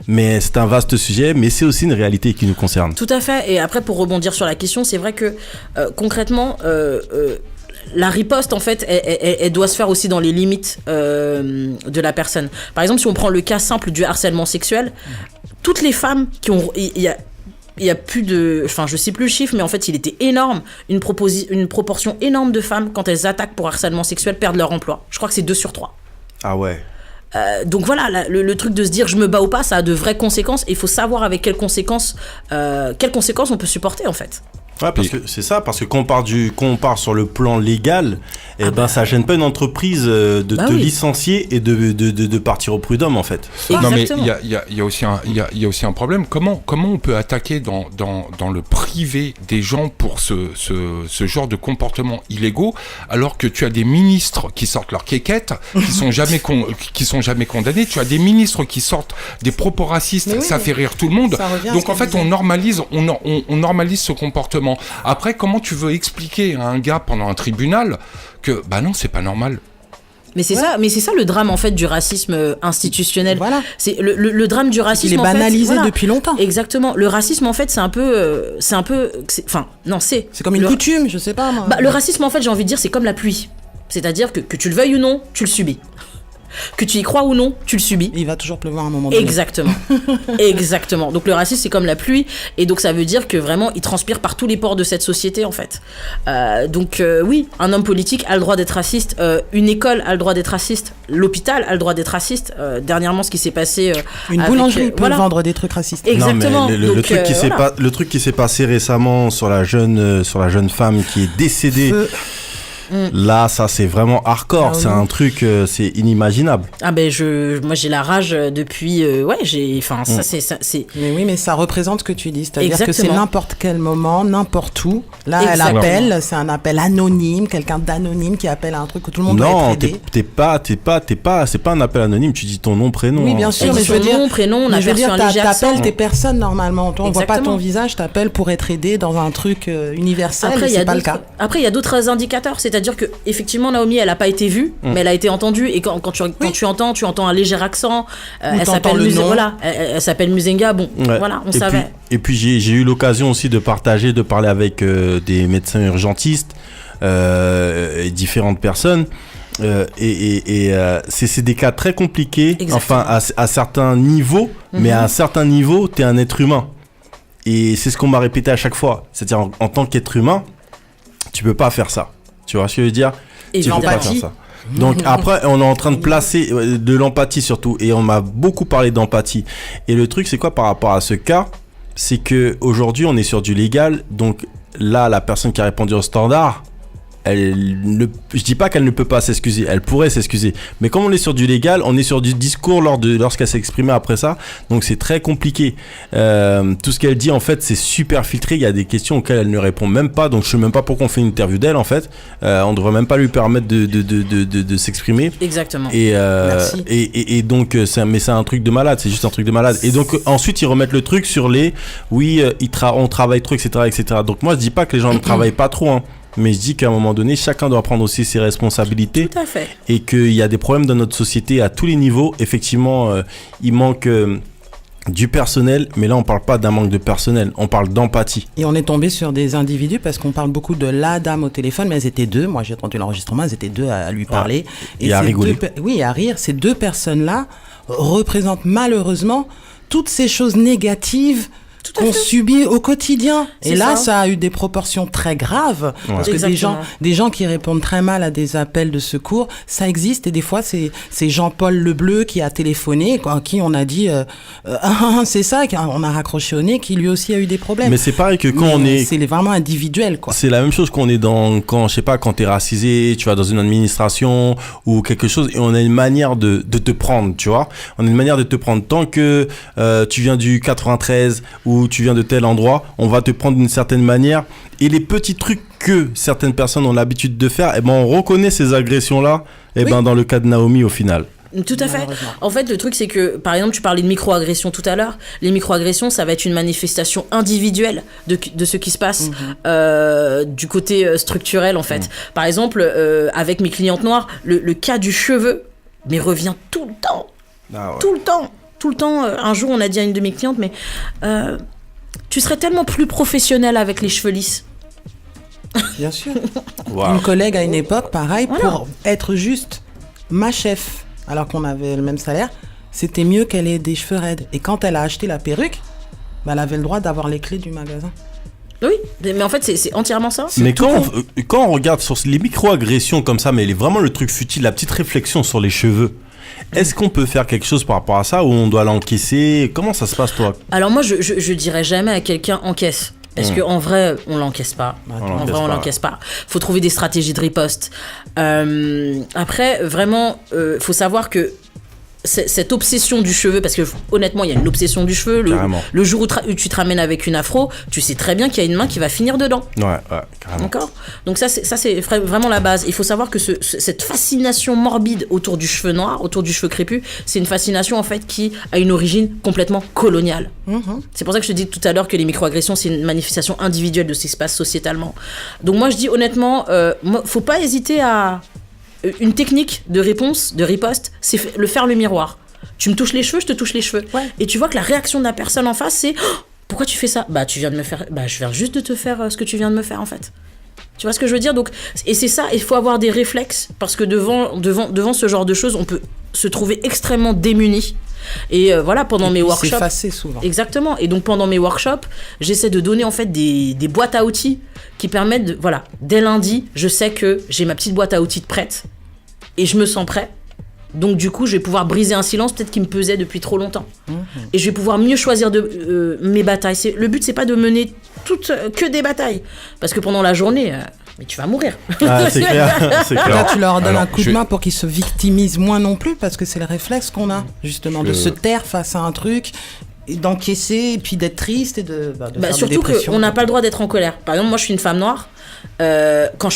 Mais c'est un vaste sujet, mais c'est aussi une réalité qui nous concerne. Tout à fait. Et après, pour rebondir sur la question, c'est vrai que concrètement, la riposte, en fait, elle doit se faire aussi dans les limites de la personne. Par exemple, si on prend le cas simple du harcèlement sexuel, toutes les femmes qui ont... Il y a plus de... Enfin, je sais plus le chiffre, mais en fait, il était énorme. Une proportion énorme de femmes, quand elles attaquent pour harcèlement sexuel, perdent leur emploi. Je crois que c'est 2 sur 3. Ah ouais. Donc voilà, le truc de se dire je me bats ou pas, ça a de vraies conséquences. Et il faut savoir avec quelles conséquences on peut supporter, en fait. Ouais, parce que c'est ça, parce que quand on part sur le plan légal, ça gêne pas une entreprise de te licencier et de partir au prud'homme, en fait. Non, mais il y a aussi un problème. Comment on peut attaquer dans le privé des gens pour ce genre de comportements illégaux, alors que tu as des ministres qui sortent leur quéquette, qui sont jamais condamnés, tu as des ministres qui sortent des propos racistes, ça fait rire tout le monde. Donc en fait, on normalise ce comportement. Après, comment tu veux expliquer à un gars pendant un tribunal que non, c'est pas normal? Mais c'est ça le drame, en fait, du racisme institutionnel. Voilà. C'est le drame du racisme. Il est banalisé depuis longtemps. Exactement. Le racisme, en fait, c'est comme une coutume, je sais pas moi. Le racisme, en fait, j'ai envie de dire, c'est comme la pluie. C'est-à-dire que tu le veuilles ou non, tu le subis. Que tu y crois ou non, tu le subis. Il va toujours pleuvoir à un moment donné. Exactement. Exactement. Donc le racisme, c'est comme la pluie. Et donc ça veut dire que vraiment, il transpire par tous les pores de cette société, en fait. Oui, un homme politique a le droit d'être raciste. Une école a le droit d'être raciste. L'hôpital a le droit d'être raciste. Dernièrement, ce qui s'est passé... Une boulangerie peut vendre des trucs racistes. Exactement. Non, mais le truc qui s'est passé récemment sur la jeune femme qui est décédée... Là, ça c'est vraiment hardcore, c'est un truc, c'est inimaginable. Ah ben moi j'ai la rage depuis, ça c'est. Mais oui, mais ça représente ce que tu dis, c'est-à-dire que c'est n'importe quel moment, n'importe où. Là, elle appelle, c'est un appel anonyme, quelqu'un d'anonyme qui appelle à un truc que tout le monde doit être aidé. C'est pas un appel anonyme, tu dis ton nom, prénom. Oui, bien sûr, mais je veux dire, nom, prénom, on a perçu un léger accent. T'appelles tes personnes normalement, on voit pas ton visage, t'appelles pour être aidé dans un truc universel, et c'est pas le cas. Après, il y a d'autres indicateurs, c'est-à-dire que effectivement Naomi elle a pas été vue mais elle a été entendue et quand tu entends un léger accent, elle s'appelle Muzenga, on savait. Et puis j'ai eu l'occasion aussi de parler avec des médecins urgentistes et différentes personnes c'est des cas très compliqués. Exactement. Enfin à certains niveaux, mais à un certain niveau t'es un être humain et c'est ce qu'on m'a répété à chaque fois, c'est-à-dire en tant qu'être humain tu peux pas faire ça. Tu vois ce que je veux dire? Et tu peux pas faire ça. Donc après, on est en train de placer de l'empathie surtout. Et on m'a beaucoup parlé d'empathie. Et le truc, c'est quoi par rapport à ce cas? C'est qu'aujourd'hui, on est sur du légal. Donc là, la personne qui a répondu au standard, je dis pas qu'elle ne peut pas s'excuser, elle pourrait s'excuser. Mais comme on est sur du légal, on est sur du discours lorsqu'elle s'est exprimée après ça. Donc c'est très compliqué. Tout ce qu'elle dit, en fait, c'est super filtré. Il y a des questions auxquelles elle ne répond même pas. Donc je sais même pas pourquoi on fait une interview d'elle, en fait. On devrait même pas lui permettre de s'exprimer. Exactement. Merci. Et donc, mais c'est un truc de malade. C'est juste un truc de malade. Et donc, ensuite, ils remettent le truc sur on travaille trop, etc., etc. Donc moi, je dis pas que les gens ne travaillent pas trop, hein. Mais je dis qu'à un moment donné, chacun doit prendre aussi ses responsabilités. Tout à fait. Et qu'il y a des problèmes dans notre société à tous les niveaux. Effectivement, il manque du personnel, mais là, on parle pas d'un manque de personnel, on parle d'empathie. Et on est tombé sur des individus parce qu'on parle beaucoup de la dame au téléphone, mais elles étaient deux. Moi, j'ai entendu l'enregistrement, elles étaient deux à lui parler. Et à rigoler. Oui, à rire. Ces deux personnes-là représentent malheureusement toutes ces choses négatives qu'on subit au quotidien. Et là, ça a eu des proportions très graves. Ouais. Parce que des gens qui répondent très mal à des appels de secours, ça existe. Et des fois, c'est Jean-Paul Lebleu qui a téléphoné, à qui on a dit c'est ça, on a raccroché au nez, qui lui aussi a eu des problèmes. Mais c'est pareil que quand c'est vraiment individuel, quoi. C'est la même chose qu'on est quand t'es racisé, tu vas dans une administration ou quelque chose, et on a une manière de te prendre, tu vois. On a une manière de te prendre. Tant que tu viens du 93 ou tu viens de tel endroit, on va te prendre d'une certaine manière. Et les petits trucs que certaines personnes ont l'habitude de faire, on reconnaît ces agressions-là, dans le cas de Naomi au final. Tout à fait. En fait, le truc, c'est que, par exemple, tu parlais de micro-agressions tout à l'heure. Les micro-agressions, ça va être une manifestation individuelle de ce qui se passe du côté structurel, en fait. Par exemple, avec mes clientes noires, le cas du cheveu, mais revient tout le temps. Ah ouais. Tout le temps. Un jour, on a dit à une de mes clientes, mais tu serais tellement plus professionnelle avec les cheveux lisses. Bien sûr. Wow. Une collègue à une époque, pareil, pour être juste ma chef, alors qu'on avait le même salaire, c'était mieux qu'elle ait des cheveux raides. Et quand elle a acheté la perruque, elle avait le droit d'avoir les clés du magasin. Oui, mais en fait, c'est entièrement ça. Mais quand on regarde sur les micro-agressions comme ça, mais vraiment le truc futile, la petite réflexion sur les cheveux, est-ce qu'on peut faire quelque chose par rapport à ça ou on doit l'encaisser? Comment ça se passe, toi? Alors moi, je dirais jamais à quelqu'un encaisse. Parce qu'en vrai, on l'encaisse pas. On l'encaisse pas. Faut trouver des stratégies de riposte. Après, vraiment, faut savoir que cette obsession du cheveu, parce que honnêtement, il y a une obsession du cheveu. Le jour où tu te ramènes avec une afro, tu sais très bien qu'il y a une main qui va finir dedans. Ouais, carrément. D'accord ? Donc ça, c'est vraiment la base. Il faut savoir que cette fascination morbide autour du cheveu noir, autour du cheveu crépus, c'est une fascination en fait qui a une origine complètement coloniale. C'est pour ça que je te dis tout à l'heure que les microagressions, c'est une manifestation individuelle de ce qui se passe sociétalement. Donc moi, je dis honnêtement, faut pas hésiter à... Une technique de réponse, de riposte, c'est faire le miroir. Tu me touches les cheveux, je te touche les cheveux. Ouais. Et tu vois que la réaction de la personne en face, c'est pourquoi tu fais ça ? Tu viens de me faire. Je viens juste de te faire ce que tu viens de me faire en fait. Tu vois ce que je veux dire ? Donc, et c'est ça, il faut avoir des réflexes parce que devant ce genre de choses, on peut se trouver extrêmement démuni. Et voilà, pendant mes workshops. S'effacer souvent. Exactement. Et donc pendant mes workshops, j'essaie de donner en fait des boîtes à outils qui permettent de, voilà, dès lundi, je sais que j'ai ma petite boîte à outils prête et je me sens prêt. Donc du coup, je vais pouvoir briser un silence peut-être qui me pesait depuis trop longtemps. Et je vais pouvoir mieux choisir mes batailles. Le but, c'est pas de mener que des batailles. Parce que pendant la journée, mais tu vas mourir. Ah, c'est clair. Là, tu leur donnes un coup de main pour qu'ils se victimisent moins non plus, parce que c'est le réflexe qu'on a, justement, de se taire face à un truc, et d'encaisser, et puis d'être triste, et de faire surtout qu'on n'a pas le droit d'être en colère. Par exemple, moi, je suis une femme noire. Quand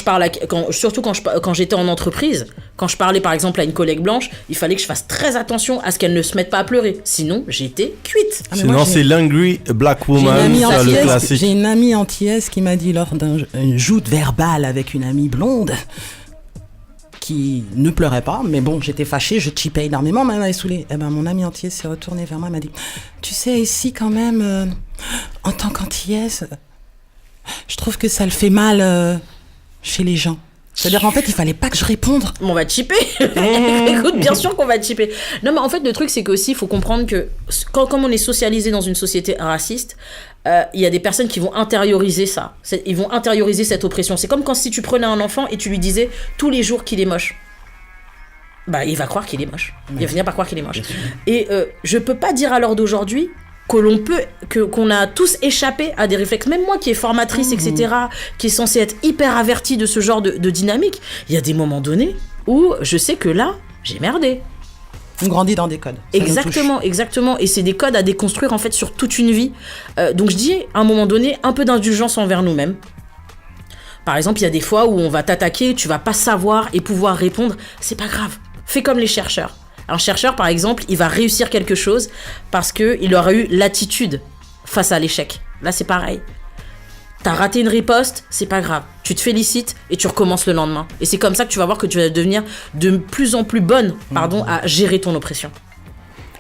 j'étais en entreprise, quand je parlais par exemple à une collègue blanche, il fallait que je fasse très attention à ce qu'elle ne se mette pas à pleurer. Sinon, j'étais cuite. Sinon, c'est l'angry black woman, ça le classique. J'ai une amie antillaise qui m'a dit lors d'une joute verbale avec une amie blonde qui ne pleurait pas, mais bon, j'étais fâchée, je chipais énormément, mais elle m'avait saoulée. Et mon amie antillaise s'est retournée vers moi, elle m'a dit « Tu sais, ici quand même, en tant qu'antillaise, je trouve que ça le fait mal chez les gens. » C'est-à-dire qu'en fait, il fallait pas que je réponde. On va chipper. Écoute, bien sûr qu'on va chipper. Non, mais en fait, le truc, c'est qu'aussi, il faut comprendre que comme on est socialisé dans une société raciste, il y a des personnes qui vont intérioriser ça. Ils vont intérioriser cette oppression. C'est comme si tu prenais un enfant et tu lui disais tous les jours qu'il est moche. Il va croire qu'il est moche. Il va finir par croire qu'il est moche. Et je peux pas dire à l'heure d'aujourd'hui qu'on a tous échappé à des réflexes. Même moi qui est formatrice, etc., qui est censée être hyper avertie de ce genre de dynamique, il y a des moments donnés où je sais que là, j'ai merdé. On grandit dans des codes. Exactement. Et c'est des codes à déconstruire en fait sur toute une vie. Donc je dis, à un moment donné, un peu d'indulgence envers nous-mêmes. Par exemple, il y a des fois où on va t'attaquer, tu vas pas savoir et pouvoir répondre. C'est pas grave. Fais comme les chercheurs. Un chercheur, par exemple, il va réussir quelque chose parce qu'il aura eu l'attitude face à l'échec. Là, c'est pareil. T'as raté une riposte, c'est pas grave. Tu te félicites et tu recommences le lendemain. Et c'est comme ça que tu vas voir que tu vas devenir de plus en plus bonne, à gérer ton oppression.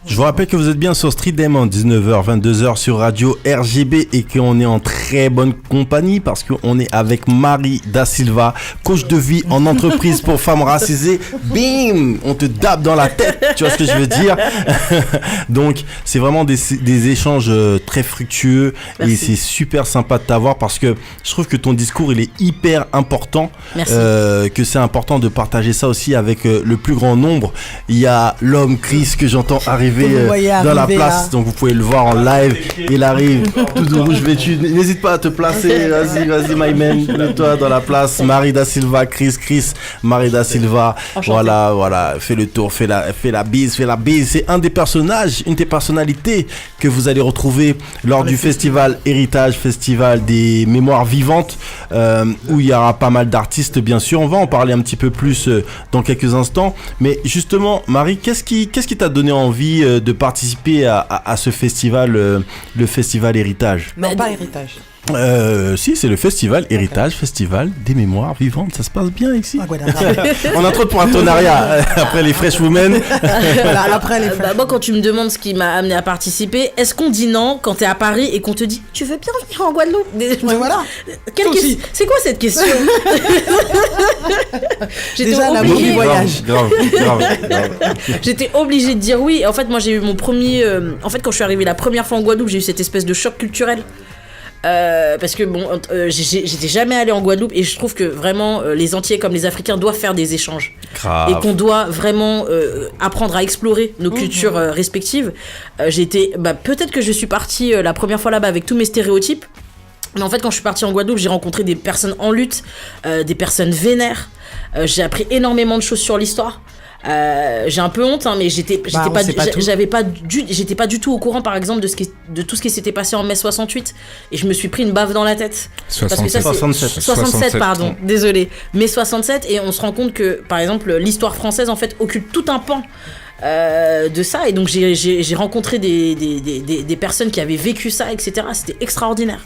Je vous rappelle que vous êtes bien sur Street Demon, 19h, 22h sur Radio RGB et qu'on est en très bonne compagnie parce qu'on est avec Marie Da Silva, coach de vie en entreprise pour femmes racisées. Bim! On te dabe dans la tête, tu vois ce que je veux dire? Donc, c'est vraiment des échanges très fructueux. Merci. Et c'est super sympa de t'avoir parce que je trouve que ton discours, il est hyper important. Merci. Que c'est important de partager ça aussi avec le plus grand nombre. Il y a l'homme Chris que j'entends arriver dans la place, là. Donc vous pouvez le voir en live. Il arrive tout de rouge vêtu. N'hésite pas à te placer. Vas-y, my man. Mets-toi dans la place. Marie Da Silva, Chris, Marie Da Silva. Enchanté. Voilà. Fais le tour, fais la bise. C'est un des personnages, une des personnalités que vous allez retrouver lors du festival Héritage, festival des mémoires vivantes, où il y aura pas mal d'artistes, bien sûr. On va en parler un petit peu plus dans quelques instants. Mais justement, Marie, qu'est-ce qui t'a donné envie de participer à ce festival, le festival Héritage? Non, pas Héritage. Si, c'est le festival Héritage, festival des mémoires vivantes. Ça se passe bien ici. On a trop de partenariats après les Fresh Women. Après les Fresh. Moi, quand tu me demandes ce qui m'a amené à participer, est-ce qu'on dit non quand t'es à Paris et qu'on te dit tu veux bien venir en Guadeloupe? Voilà. C'est quoi cette question? Déjà, la du voyage. Grave. J'étais obligée de dire oui. En fait, moi, j'ai eu mon premier. En fait, quand je suis arrivée la première fois en Guadeloupe, j'ai eu cette espèce de choc culturel. Parce que j'étais jamais allée en Guadeloupe et je trouve que vraiment les Antillais comme les Africains doivent faire des échanges. Grave. Et qu'on doit vraiment apprendre à explorer nos cultures respectives. Peut-être que je suis partie la première fois là-bas avec tous mes stéréotypes. Mais en fait, quand je suis partie en Guadeloupe, j'ai rencontré des personnes en lutte, des personnes vénères. J'ai appris énormément de choses sur l'histoire. J'ai un peu honte, mais j'étais pas du tout au courant, par exemple, de tout ce qui s'était passé en mai 68, et je me suis pris une baffe dans la tête. 67, pardon, désolé. Mai 67, et on se rend compte que, par exemple, l'histoire française, en fait, occupe tout un pan de ça, et donc j'ai rencontré des personnes qui avaient vécu ça, etc. C'était extraordinaire.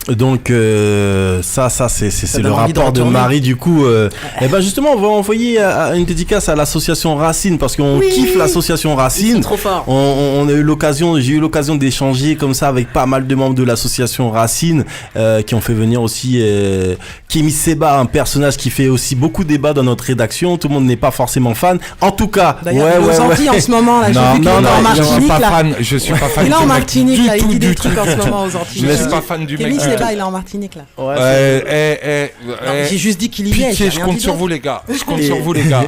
Donc ça c'est le rapport de Marie du coup. Et ben justement on va envoyer une dédicace à l'association Racine parce qu'on kiffe l'association Racine. Ils sont trop forts. J'ai eu l'occasion d'échanger comme ça avec pas mal de membres de l'association Racine qui ont fait venir aussi Kémy Seba, un personnage qui fait aussi beaucoup de débats dans notre rédaction. Tout le monde n'est pas forcément fan. En tout cas, Antilles en ce moment là. Je suis pas fan. Il est en Martinique là, il dit des trucs en ce moment aux Antilles. Je suis pas fan du mec. Il est en Martinique là. J'ai juste dit qu'il y est. Pitié, je compte sur vous les gars.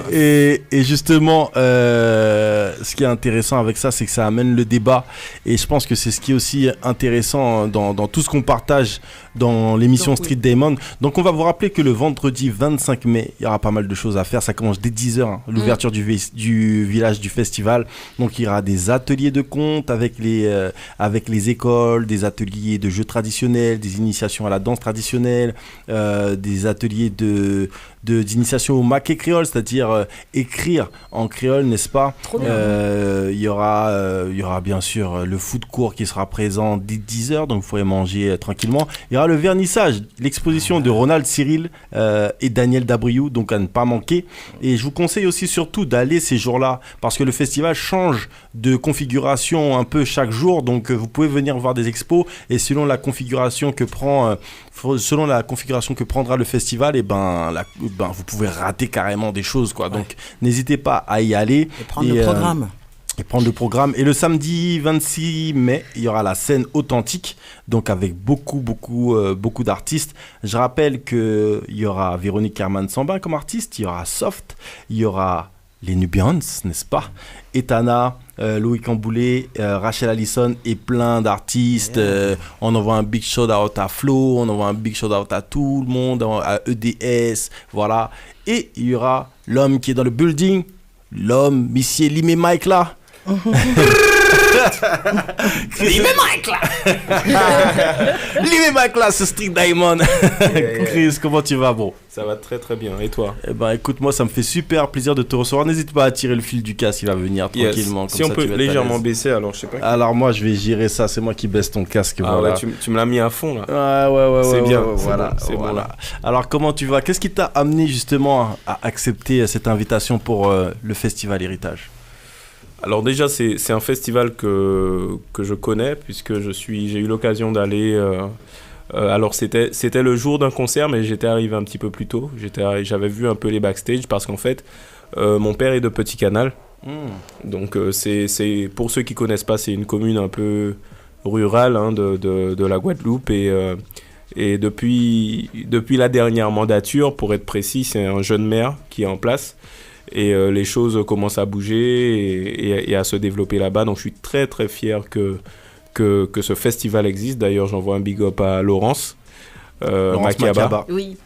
Et justement, ce qui est intéressant avec ça, c'est que ça amène le débat. Et je pense que c'est ce qui est aussi intéressant dans tout ce qu'on partage dans l'émission Street Demon. Donc on va vous rappeler que le vendredi 25 mai, il y aura pas mal de choses à faire. Ça commence dès 10h, l'ouverture du village du festival. Donc il y aura des ateliers de contes avec les écoles, des ateliers de jeux traditionnels, des initiations à la danse traditionnelle, des ateliers d'initiation au maquet créole, c'est-à-dire écrire en créole, n'est-ce pas? Il y aura bien sûr le food court qui sera présent dès 10h, donc vous pourrez manger tranquillement. Il y aura le vernissage, l'exposition de Ronald Cyril et Daniel Dabriou, donc à ne pas manquer. Et je vous conseille aussi surtout d'aller ces jours-là, parce que le festival change de configuration un peu chaque jour, donc vous pouvez venir voir des expos, et selon la configuration que prendra le festival, et vous pouvez rater carrément des choses, quoi. Donc n'hésitez pas à y aller et prendre le programme. prendre le programme. Et le samedi 26 mai, il y aura la scène authentique, donc avec beaucoup d'artistes. Je rappelle qu'il y aura Véronique Herman Sambin comme artiste, il y aura Soft, il y aura les Nubians, n'est-ce pas? Etana, Louis Camboulé, Rachel Allison et plein d'artistes. On envoie un big shout out à Flo, on envoie un big shout out à tout le monde, à EDS, voilà. Et il y aura l'homme qui est dans le building, l'homme, Monsieur Limé Mike là. Limé Mike là, ce Street Diamond. Chris, comment tu vas, bro? Ça va très très bien, et toi? Eh ben écoute, moi ça me fait super plaisir de te recevoir. N'hésite pas à tirer le fil du casque, il va venir tranquillement. Yes. Si on peut légèrement baisser, alors je sais pas. Alors moi je vais gérer ça, c'est moi qui baisse ton casque. Ah voilà. ouais, tu me l'as mis à fond là. Ouais. C'est bien, voilà. C'est bon là. Alors comment tu vas? Qu'est-ce qui t'a amené justement à accepter cette invitation pour le Festival Héritage? Alors déjà c'est un festival que je connais puisque j'ai eu l'occasion d'aller. Alors c'était le jour d'un concert, mais j'étais arrivé un petit peu plus tôt. J'avais vu un peu les backstage parce qu'en fait mon père est de Petit Canal. Donc c'est pour ceux qui connaissent pas, c'est une commune un peu rurale de la Guadeloupe et depuis la dernière mandature, pour être précis, c'est un jeune maire qui est en place. Et les choses commencent à bouger et à se développer là-bas. Donc je suis très très fier que ce festival existe. D'ailleurs, j'envoie un big up à Laurence Makiaba. Oui.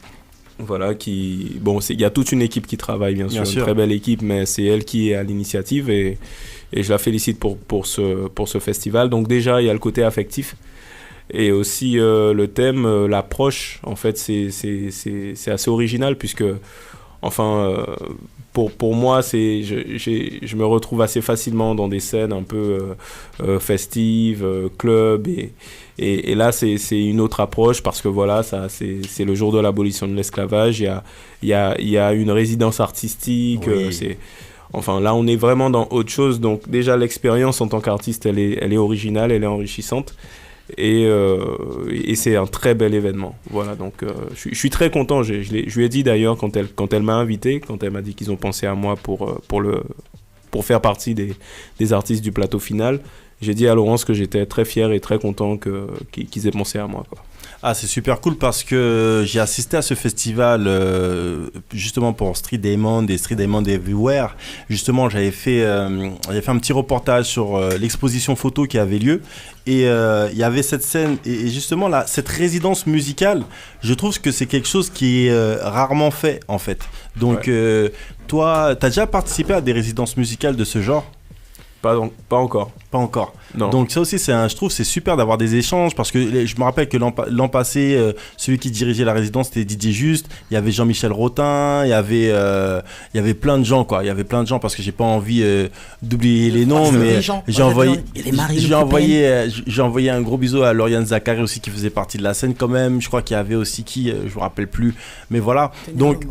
Voilà, il y a toute une équipe qui travaille, bien sûr. Une très belle équipe, mais c'est elle qui est à l'initiative et je la félicite pour ce festival. Donc déjà, il y a le côté affectif. Et aussi le thème, l'approche, en fait, c'est assez original puisque, enfin... Pour moi, je me retrouve assez facilement dans des scènes un peu festives, club, et là c'est une autre approche parce que voilà, c'est le jour de l'abolition de l'esclavage. Il y a une résidence artistique. Oui. Enfin là, on est vraiment dans autre chose. Donc déjà l'expérience en tant qu'artiste, elle est originale, elle est enrichissante. Et c'est un très bel événement. Voilà, donc je suis très content. Je lui ai dit d'ailleurs quand elle m'a invité, quand elle m'a dit qu'ils ont pensé à moi pour faire partie des artistes du plateau final, j'ai dit à Laurence que j'étais très fier et très content qu'ils aient pensé à moi, quoi. Ah, c'est super cool parce que j'ai assisté à ce festival justement pour Street Diamond et Street Diamond Everywhere. Justement, j'avais fait un petit reportage sur l'exposition photo qui avait lieu et il y avait cette scène et justement là, cette résidence musicale, je trouve que c'est quelque chose qui est rarement fait en fait. Donc toi, t'as déjà participé à des résidences musicales de ce genre? Pas encore. Pas encore. Non. Donc ça aussi, je trouve c'est super d'avoir des échanges parce que je me rappelle que l'an passé, celui qui dirigeait la résidence c'était Didier Juste, il y avait Jean-Michel Rotin, il y avait plein de gens quoi. Il y avait plein de gens parce que j'ai pas envie d'oublier les noms, mais j'ai envoyé un gros bisou à Lauriane Zachary aussi qui faisait partie de la scène quand même. Je crois qu'il y avait aussi je me rappelle plus, mais voilà. Donc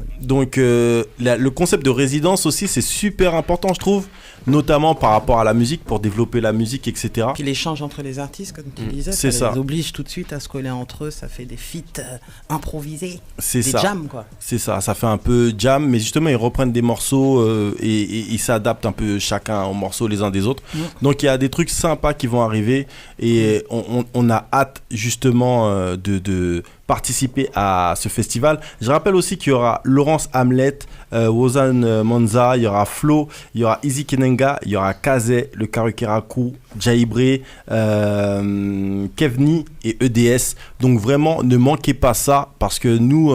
le concept de résidence aussi c'est super important je trouve, notamment par rapport à la musique pour développer la musique, etc. Puis l'échange entre les artistes, comme tu disais, ça les oblige tout de suite à se coller entre eux, ça fait des feats improvisés, des jams quoi. C'est ça fait un peu jam, mais justement ils reprennent des morceaux et ils s'adaptent un peu chacun aux morceaux les uns des autres. Donc il y a des trucs sympas qui vont arriver et on a hâte justement de participer à ce festival. Je rappelle aussi qu'il y aura Laurence Hamlet, Wozan Monza, il y aura Flo, il y aura Izzy Kenenga, il y aura Kazé, le Karukeraku, Jaibré, Kevni et EDS. Donc vraiment, ne manquez pas ça parce que nous,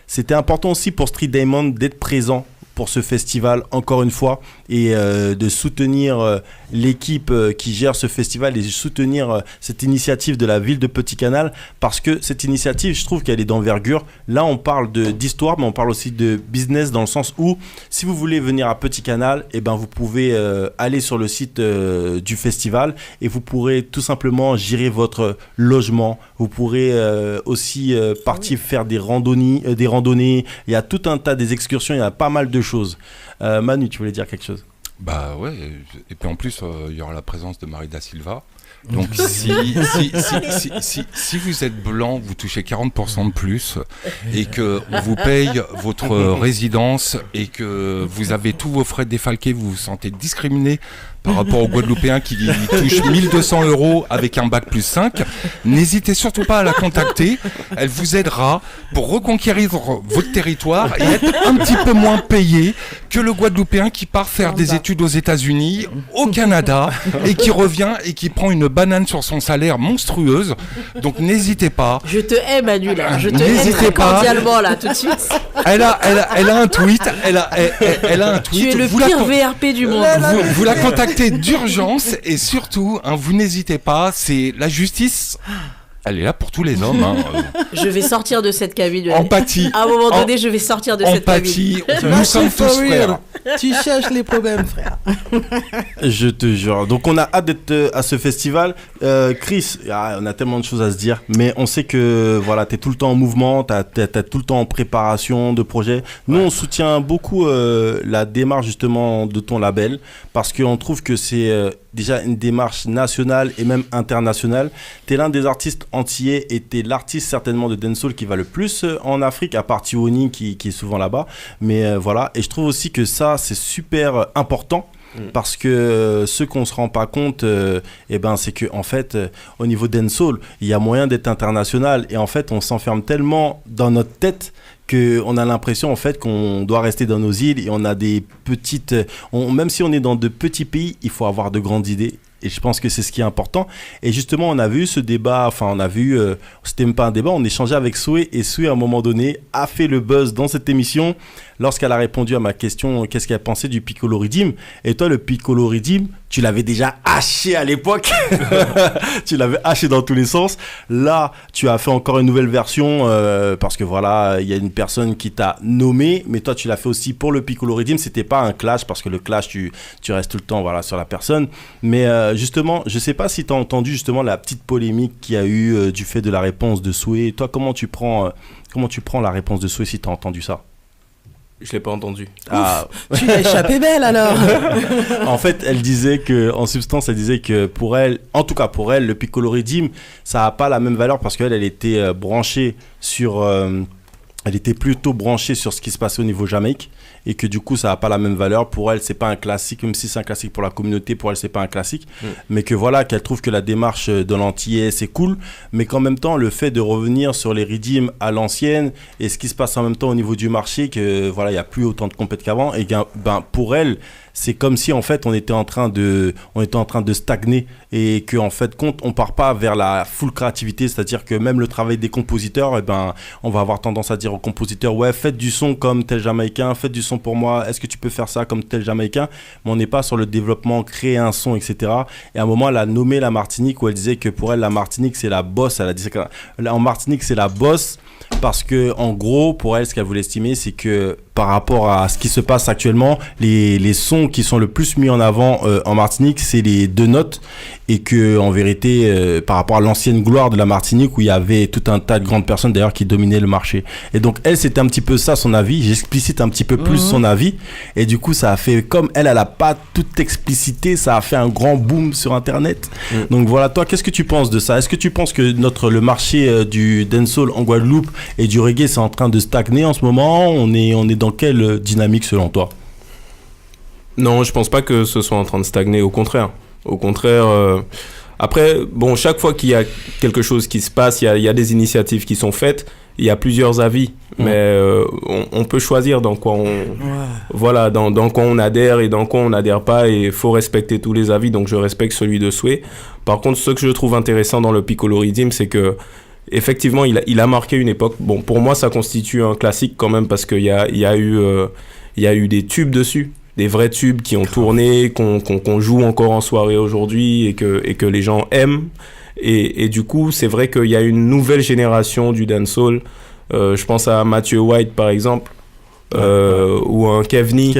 c'était important aussi pour Street Diamond d'être présent pour ce festival encore une fois et de soutenir l'équipe qui gère ce festival et de soutenir cette initiative de la ville de Petit Canal parce que cette initiative je trouve qu'elle est d'envergure. Là on parle d'histoire mais on parle aussi de business dans le sens où si vous voulez venir à Petit Canal vous pouvez aller sur le site du festival et vous pourrez tout simplement gérer votre logement. Vous pourrez aussi partir faire des randonnées, il y a tout un tas d'excursions, il y a pas mal de choses. Manu, tu voulais dire quelque chose? Bah ouais, et puis en plus il y aura la présence de Marie da Silva. Donc si vous êtes blanc, vous touchez 40% de plus et que on vous paye votre résidence et que vous avez tous vos frais défalqués, vous vous sentez discriminé par rapport aux Guadeloupéens qui touchent 1200 € avec un bac plus 5, n'hésitez surtout pas à la contacter. Elle vous aidera pour reconquérir votre territoire et être un petit peu moins payé que le Guadeloupéen qui part faire des études aux États-Unis, au Canada, et qui revient et qui prend une banane sur son salaire monstrueuse. Donc n'hésitez pas. Je te hais, Manu, là. Je te hais très cordialement, là, tout de suite. Elle a un tweet. Elle a un tweet. Tu es le pire VRP du monde. Vous la contactez d'urgence et surtout, vous n'hésitez pas. C'est la justice. Elle est là pour tous les hommes. Je vais sortir de cette cabine. Empathie. À un moment donné, je vais sortir de cette cabine. Empathie. Nous sommes tous frères. Tu cherches les problèmes, frère. Je te jure. Donc on a hâte d'être à ce festival. Chris, on a tellement de choses à se dire, mais on sait que voilà, t'es tout le temps en mouvement, t'es tout le temps en préparation de projets. Nous, on soutient beaucoup la démarche justement de ton label parce qu'on trouve que c'est déjà une démarche nationale et même internationale. T'es l'un des artistes antillais et t'es l'artiste certainement de dancehall qui va le plus en Afrique, à part Tiwoni qui est souvent là-bas. Mais voilà, et je trouve aussi que ça, c'est super important. Parce que ce qu'on se rend pas compte, c'est que en fait, au niveau dancehall, il y a moyen d'être international et en fait, on s'enferme tellement dans notre tête qu'on a l'impression en fait qu'on doit rester dans nos îles et on a des petites, même si on est dans de petits pays, il faut avoir de grandes idées. Et je pense que c'est ce qui est important. Et justement, on a vu ce débat, c'était même pas un débat, on échangeait avec Soué et Soué, à un moment donné, a fait le buzz dans cette émission lorsqu'elle a répondu à ma question, qu'est-ce qu'elle pensait du Piccolo Riddim. Et toi, le Piccolo Riddim, tu l'avais déjà haché à l'époque. Tu l'avais haché dans tous les sens. Là, tu as fait encore une nouvelle version parce que voilà, il y a une personne qui t'a nommé, mais toi, tu l'as fait aussi pour le Piccolo Riddim. C'était pas un clash parce que le clash, tu restes tout le temps sur la personne. Mais justement, je sais pas si tu as entendu justement la petite polémique qu'il y a eu du fait de la réponse de Soué. Toi, comment tu prends la réponse de Soué si tu as entendu ça? Je l'ai pas entendu. Tu l'as échappé belle alors. En fait, elle disait que pour elle, en tout cas pour elle, le Piccolo Riddim, ça a pas la même valeur parce qu'elle, elle était branchée sur, elle était plutôt branchée sur ce qui se passait au niveau Jamaïque et que du coup ça n'a pas la même valeur. Pour elle, c'est pas un classique, même si c'est un classique pour la communauté, pour elle c'est pas un classique, mais que voilà, qu'elle trouve que la démarche de l'antillais c'est cool, mais qu'en même temps le fait de revenir sur les riddims à l'ancienne et ce qui se passe en même temps au niveau du marché, que voilà, il y a plus autant de compètes qu'avant, et pour elle c'est comme si en fait on était en train de stagner et que en fait on part pas vers la full créativité, c'est-à-dire que même le travail des compositeurs, on va avoir tendance à dire aux compositeurs ouais, faites du son comme tel Jamaïcain, faites du son pour moi, est-ce que tu peux faire ça comme tel Jamaïcain, mais on n'est pas sur le développement, créer un son, etc. Et à un moment elle a nommé la Martinique où elle disait que pour elle la Martinique c'est la bosse, elle a dit en Martinique c'est la bosse parce que en gros pour elle ce qu'elle voulait estimer c'est que par rapport à ce qui se passe actuellement, les sons qui sont le plus mis en avant en Martinique, c'est les deux notes, et que en vérité, par rapport à l'ancienne gloire de la Martinique, où il y avait tout un tas de grandes personnes d'ailleurs qui dominaient le marché. Et donc elle, c'était un petit peu ça son avis. J'explicite un petit peu plus son avis, et du coup, ça a fait, comme elle a pas tout explicité, ça a fait un grand boom sur Internet. Donc voilà, toi, qu'est-ce que tu penses de ça? Est-ce que tu penses que le marché du dancehall en Guadeloupe et du reggae, c'est en train de stagner en ce moment? On est dans quelle dynamique selon toi? Non, je pense pas que ce soit en train de stagner, au contraire. Après, bon, chaque fois qu'il y a quelque chose qui se passe, il y a des initiatives qui sont faites, il y a plusieurs avis, mais on peut choisir dans quoi dans quoi on adhère et dans quoi on n'adhère pas, et il faut respecter tous les avis, donc je respecte celui de Soué. Par contre, ce que je trouve intéressant dans le Piccolo Riddim, c'est que effectivement, il a marqué une époque. Bon, pour moi, ça constitue un classique quand même, parce qu'il y a eu des tubes dessus, des vrais tubes qui ont tourné, qu'on joue encore en soirée aujourd'hui et que les gens aiment. Et du coup, c'est vrai qu'il y a une nouvelle génération du dancehall. Je pense à Mathieu White, par exemple, ou un Kevni,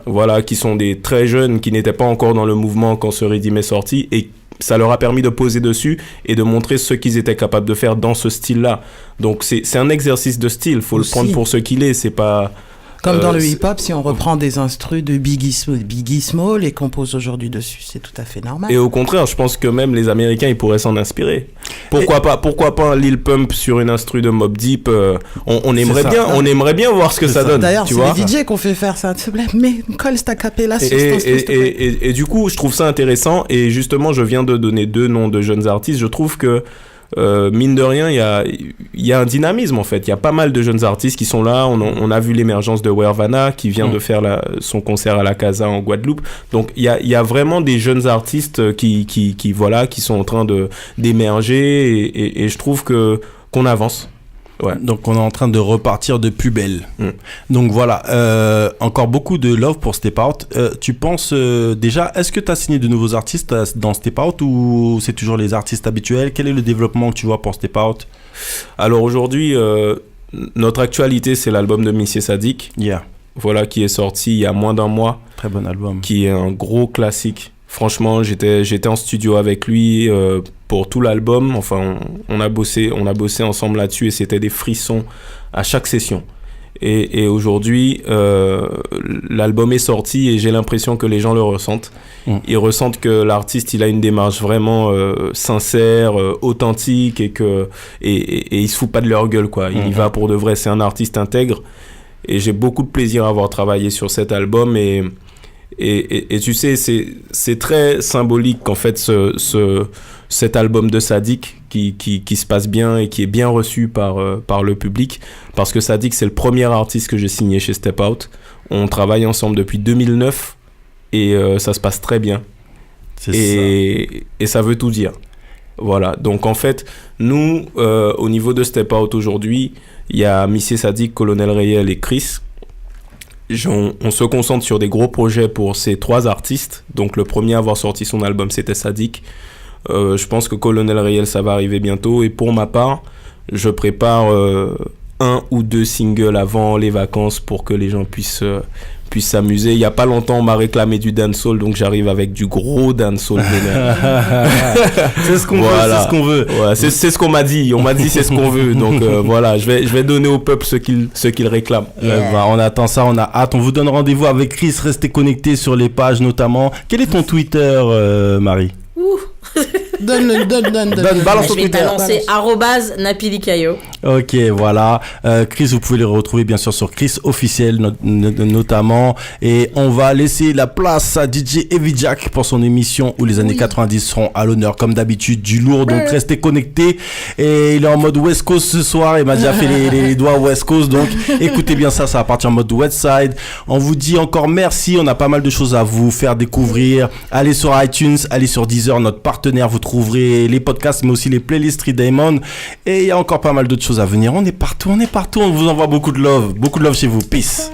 voilà, qui sont des très jeunes, qui n'étaient pas encore dans le mouvement quand ce Riddim est sorti, et ça leur a permis de poser dessus et de montrer ce qu'ils étaient capables de faire dans ce style-là. Donc c'est un exercice de style, faut le prendre pour ce qu'il est, c'est pas... Comme dans le hip-hop, si on reprend des instrus de Biggie Small et compose aujourd'hui dessus, c'est tout à fait normal. Et au contraire, je pense que même les Américains, ils pourraient s'en inspirer. Pourquoi pas un Lil Pump sur une instru de Mobb Deep, on aimerait bien voir ce que ça donne. D'ailleurs, tu c'est vois les DJ qu'on fait faire ça. S'il te plaît, mais colle cette acapella sur cet instru, s'il te plaît. Et du coup, je trouve ça intéressant. Et justement, je viens de donner 2 noms de jeunes artistes. Je trouve que mine de rien, il y a un dynamisme en fait. Il y a pas mal de jeunes artistes qui sont là. On a vu l'émergence de Wervana qui vient de faire son concert à la Casa en Guadeloupe. Donc il y a vraiment des jeunes artistes qui sont en train d'émerger et je trouve qu'on avance. Ouais. Donc on est en train de repartir de plus belle. Donc voilà, encore beaucoup de love pour Step Out. Tu penses déjà, est-ce que tu as signé de nouveaux artistes dans Step Out ou c'est toujours les artistes habituels? Quel est le développement que tu vois pour Step Out? Alors aujourd'hui, notre actualité, c'est l'album de Missy Sadiq. Voilà, qui est sorti il y a moins d'un mois. Très bon album. Qui est un gros classique. Franchement, j'étais en studio avec lui pour tout l'album. Enfin, on a bossé ensemble là-dessus et c'était des frissons à chaque session. Et aujourd'hui, l'album est sorti et j'ai l'impression que les gens le ressentent. Ils ressentent que l'artiste, il a une démarche vraiment sincère, authentique et il se fout pas de leur gueule, quoi. Il y va pour de vrai. C'est un artiste intègre et j'ai beaucoup de plaisir à avoir travaillé sur cet album et tu sais, c'est très symbolique qu'en fait cet album de Sadiq qui se passe bien et qui est bien reçu par le public, parce que Sadiq, c'est le premier artiste que j'ai signé chez Step Out. On travaille ensemble depuis 2009 et ça se passe très bien. Et ça veut tout dire. Voilà, donc en fait, nous, au niveau de Step Out aujourd'hui, il y a Missy Sadiq, Colonel Rayel et Chris. On se concentre sur des gros projets pour ces 3 artistes. Donc le premier à avoir sorti son album, c'était Sadiq. Je pense que Colonel Rayel, ça va arriver bientôt. Et pour ma part, je prépare 1 ou 2 singles avant les vacances pour que les gens puissent s'amuser. Il n'y a pas longtemps, on m'a réclamé du dancehall, donc j'arrive avec du gros dancehall. C'est ce qu'on veut, c'est ce qu'on veut. Ouais, c'est ce qu'on m'a dit. On m'a dit c'est ce qu'on veut. Donc voilà, je vais donner au peuple ce qu'il réclame. On attend ça, on a hâte. On vous donne rendez-vous avec Chris. Restez connectés sur les pages notamment. Quel est ton Twitter, Marie? Donne, balance ton Twitter. Je vais balancer @napilikayo. Ok, voilà. Chris, vous pouvez le retrouver bien sûr sur Chris officiel notamment. Et on va laisser la place à DJ Heavy Jack pour son émission où les années 90 seront à l'honneur comme d'habitude, du lourd. Donc restez connectés. Et il est en mode West Coast ce soir. Il m'a déjà fait les doigts West Coast. Donc écoutez bien ça va partir en mode West Side. On vous dit encore merci. On a pas mal de choses à vous faire découvrir. Allez sur iTunes, allez sur Deezer, notre partenaire. Vous trouverez les podcasts mais aussi les playlists Street Diamond. Et il y a encore pas mal d'autres choses à venir. On est partout. On vous envoie beaucoup de love chez vous. Peace.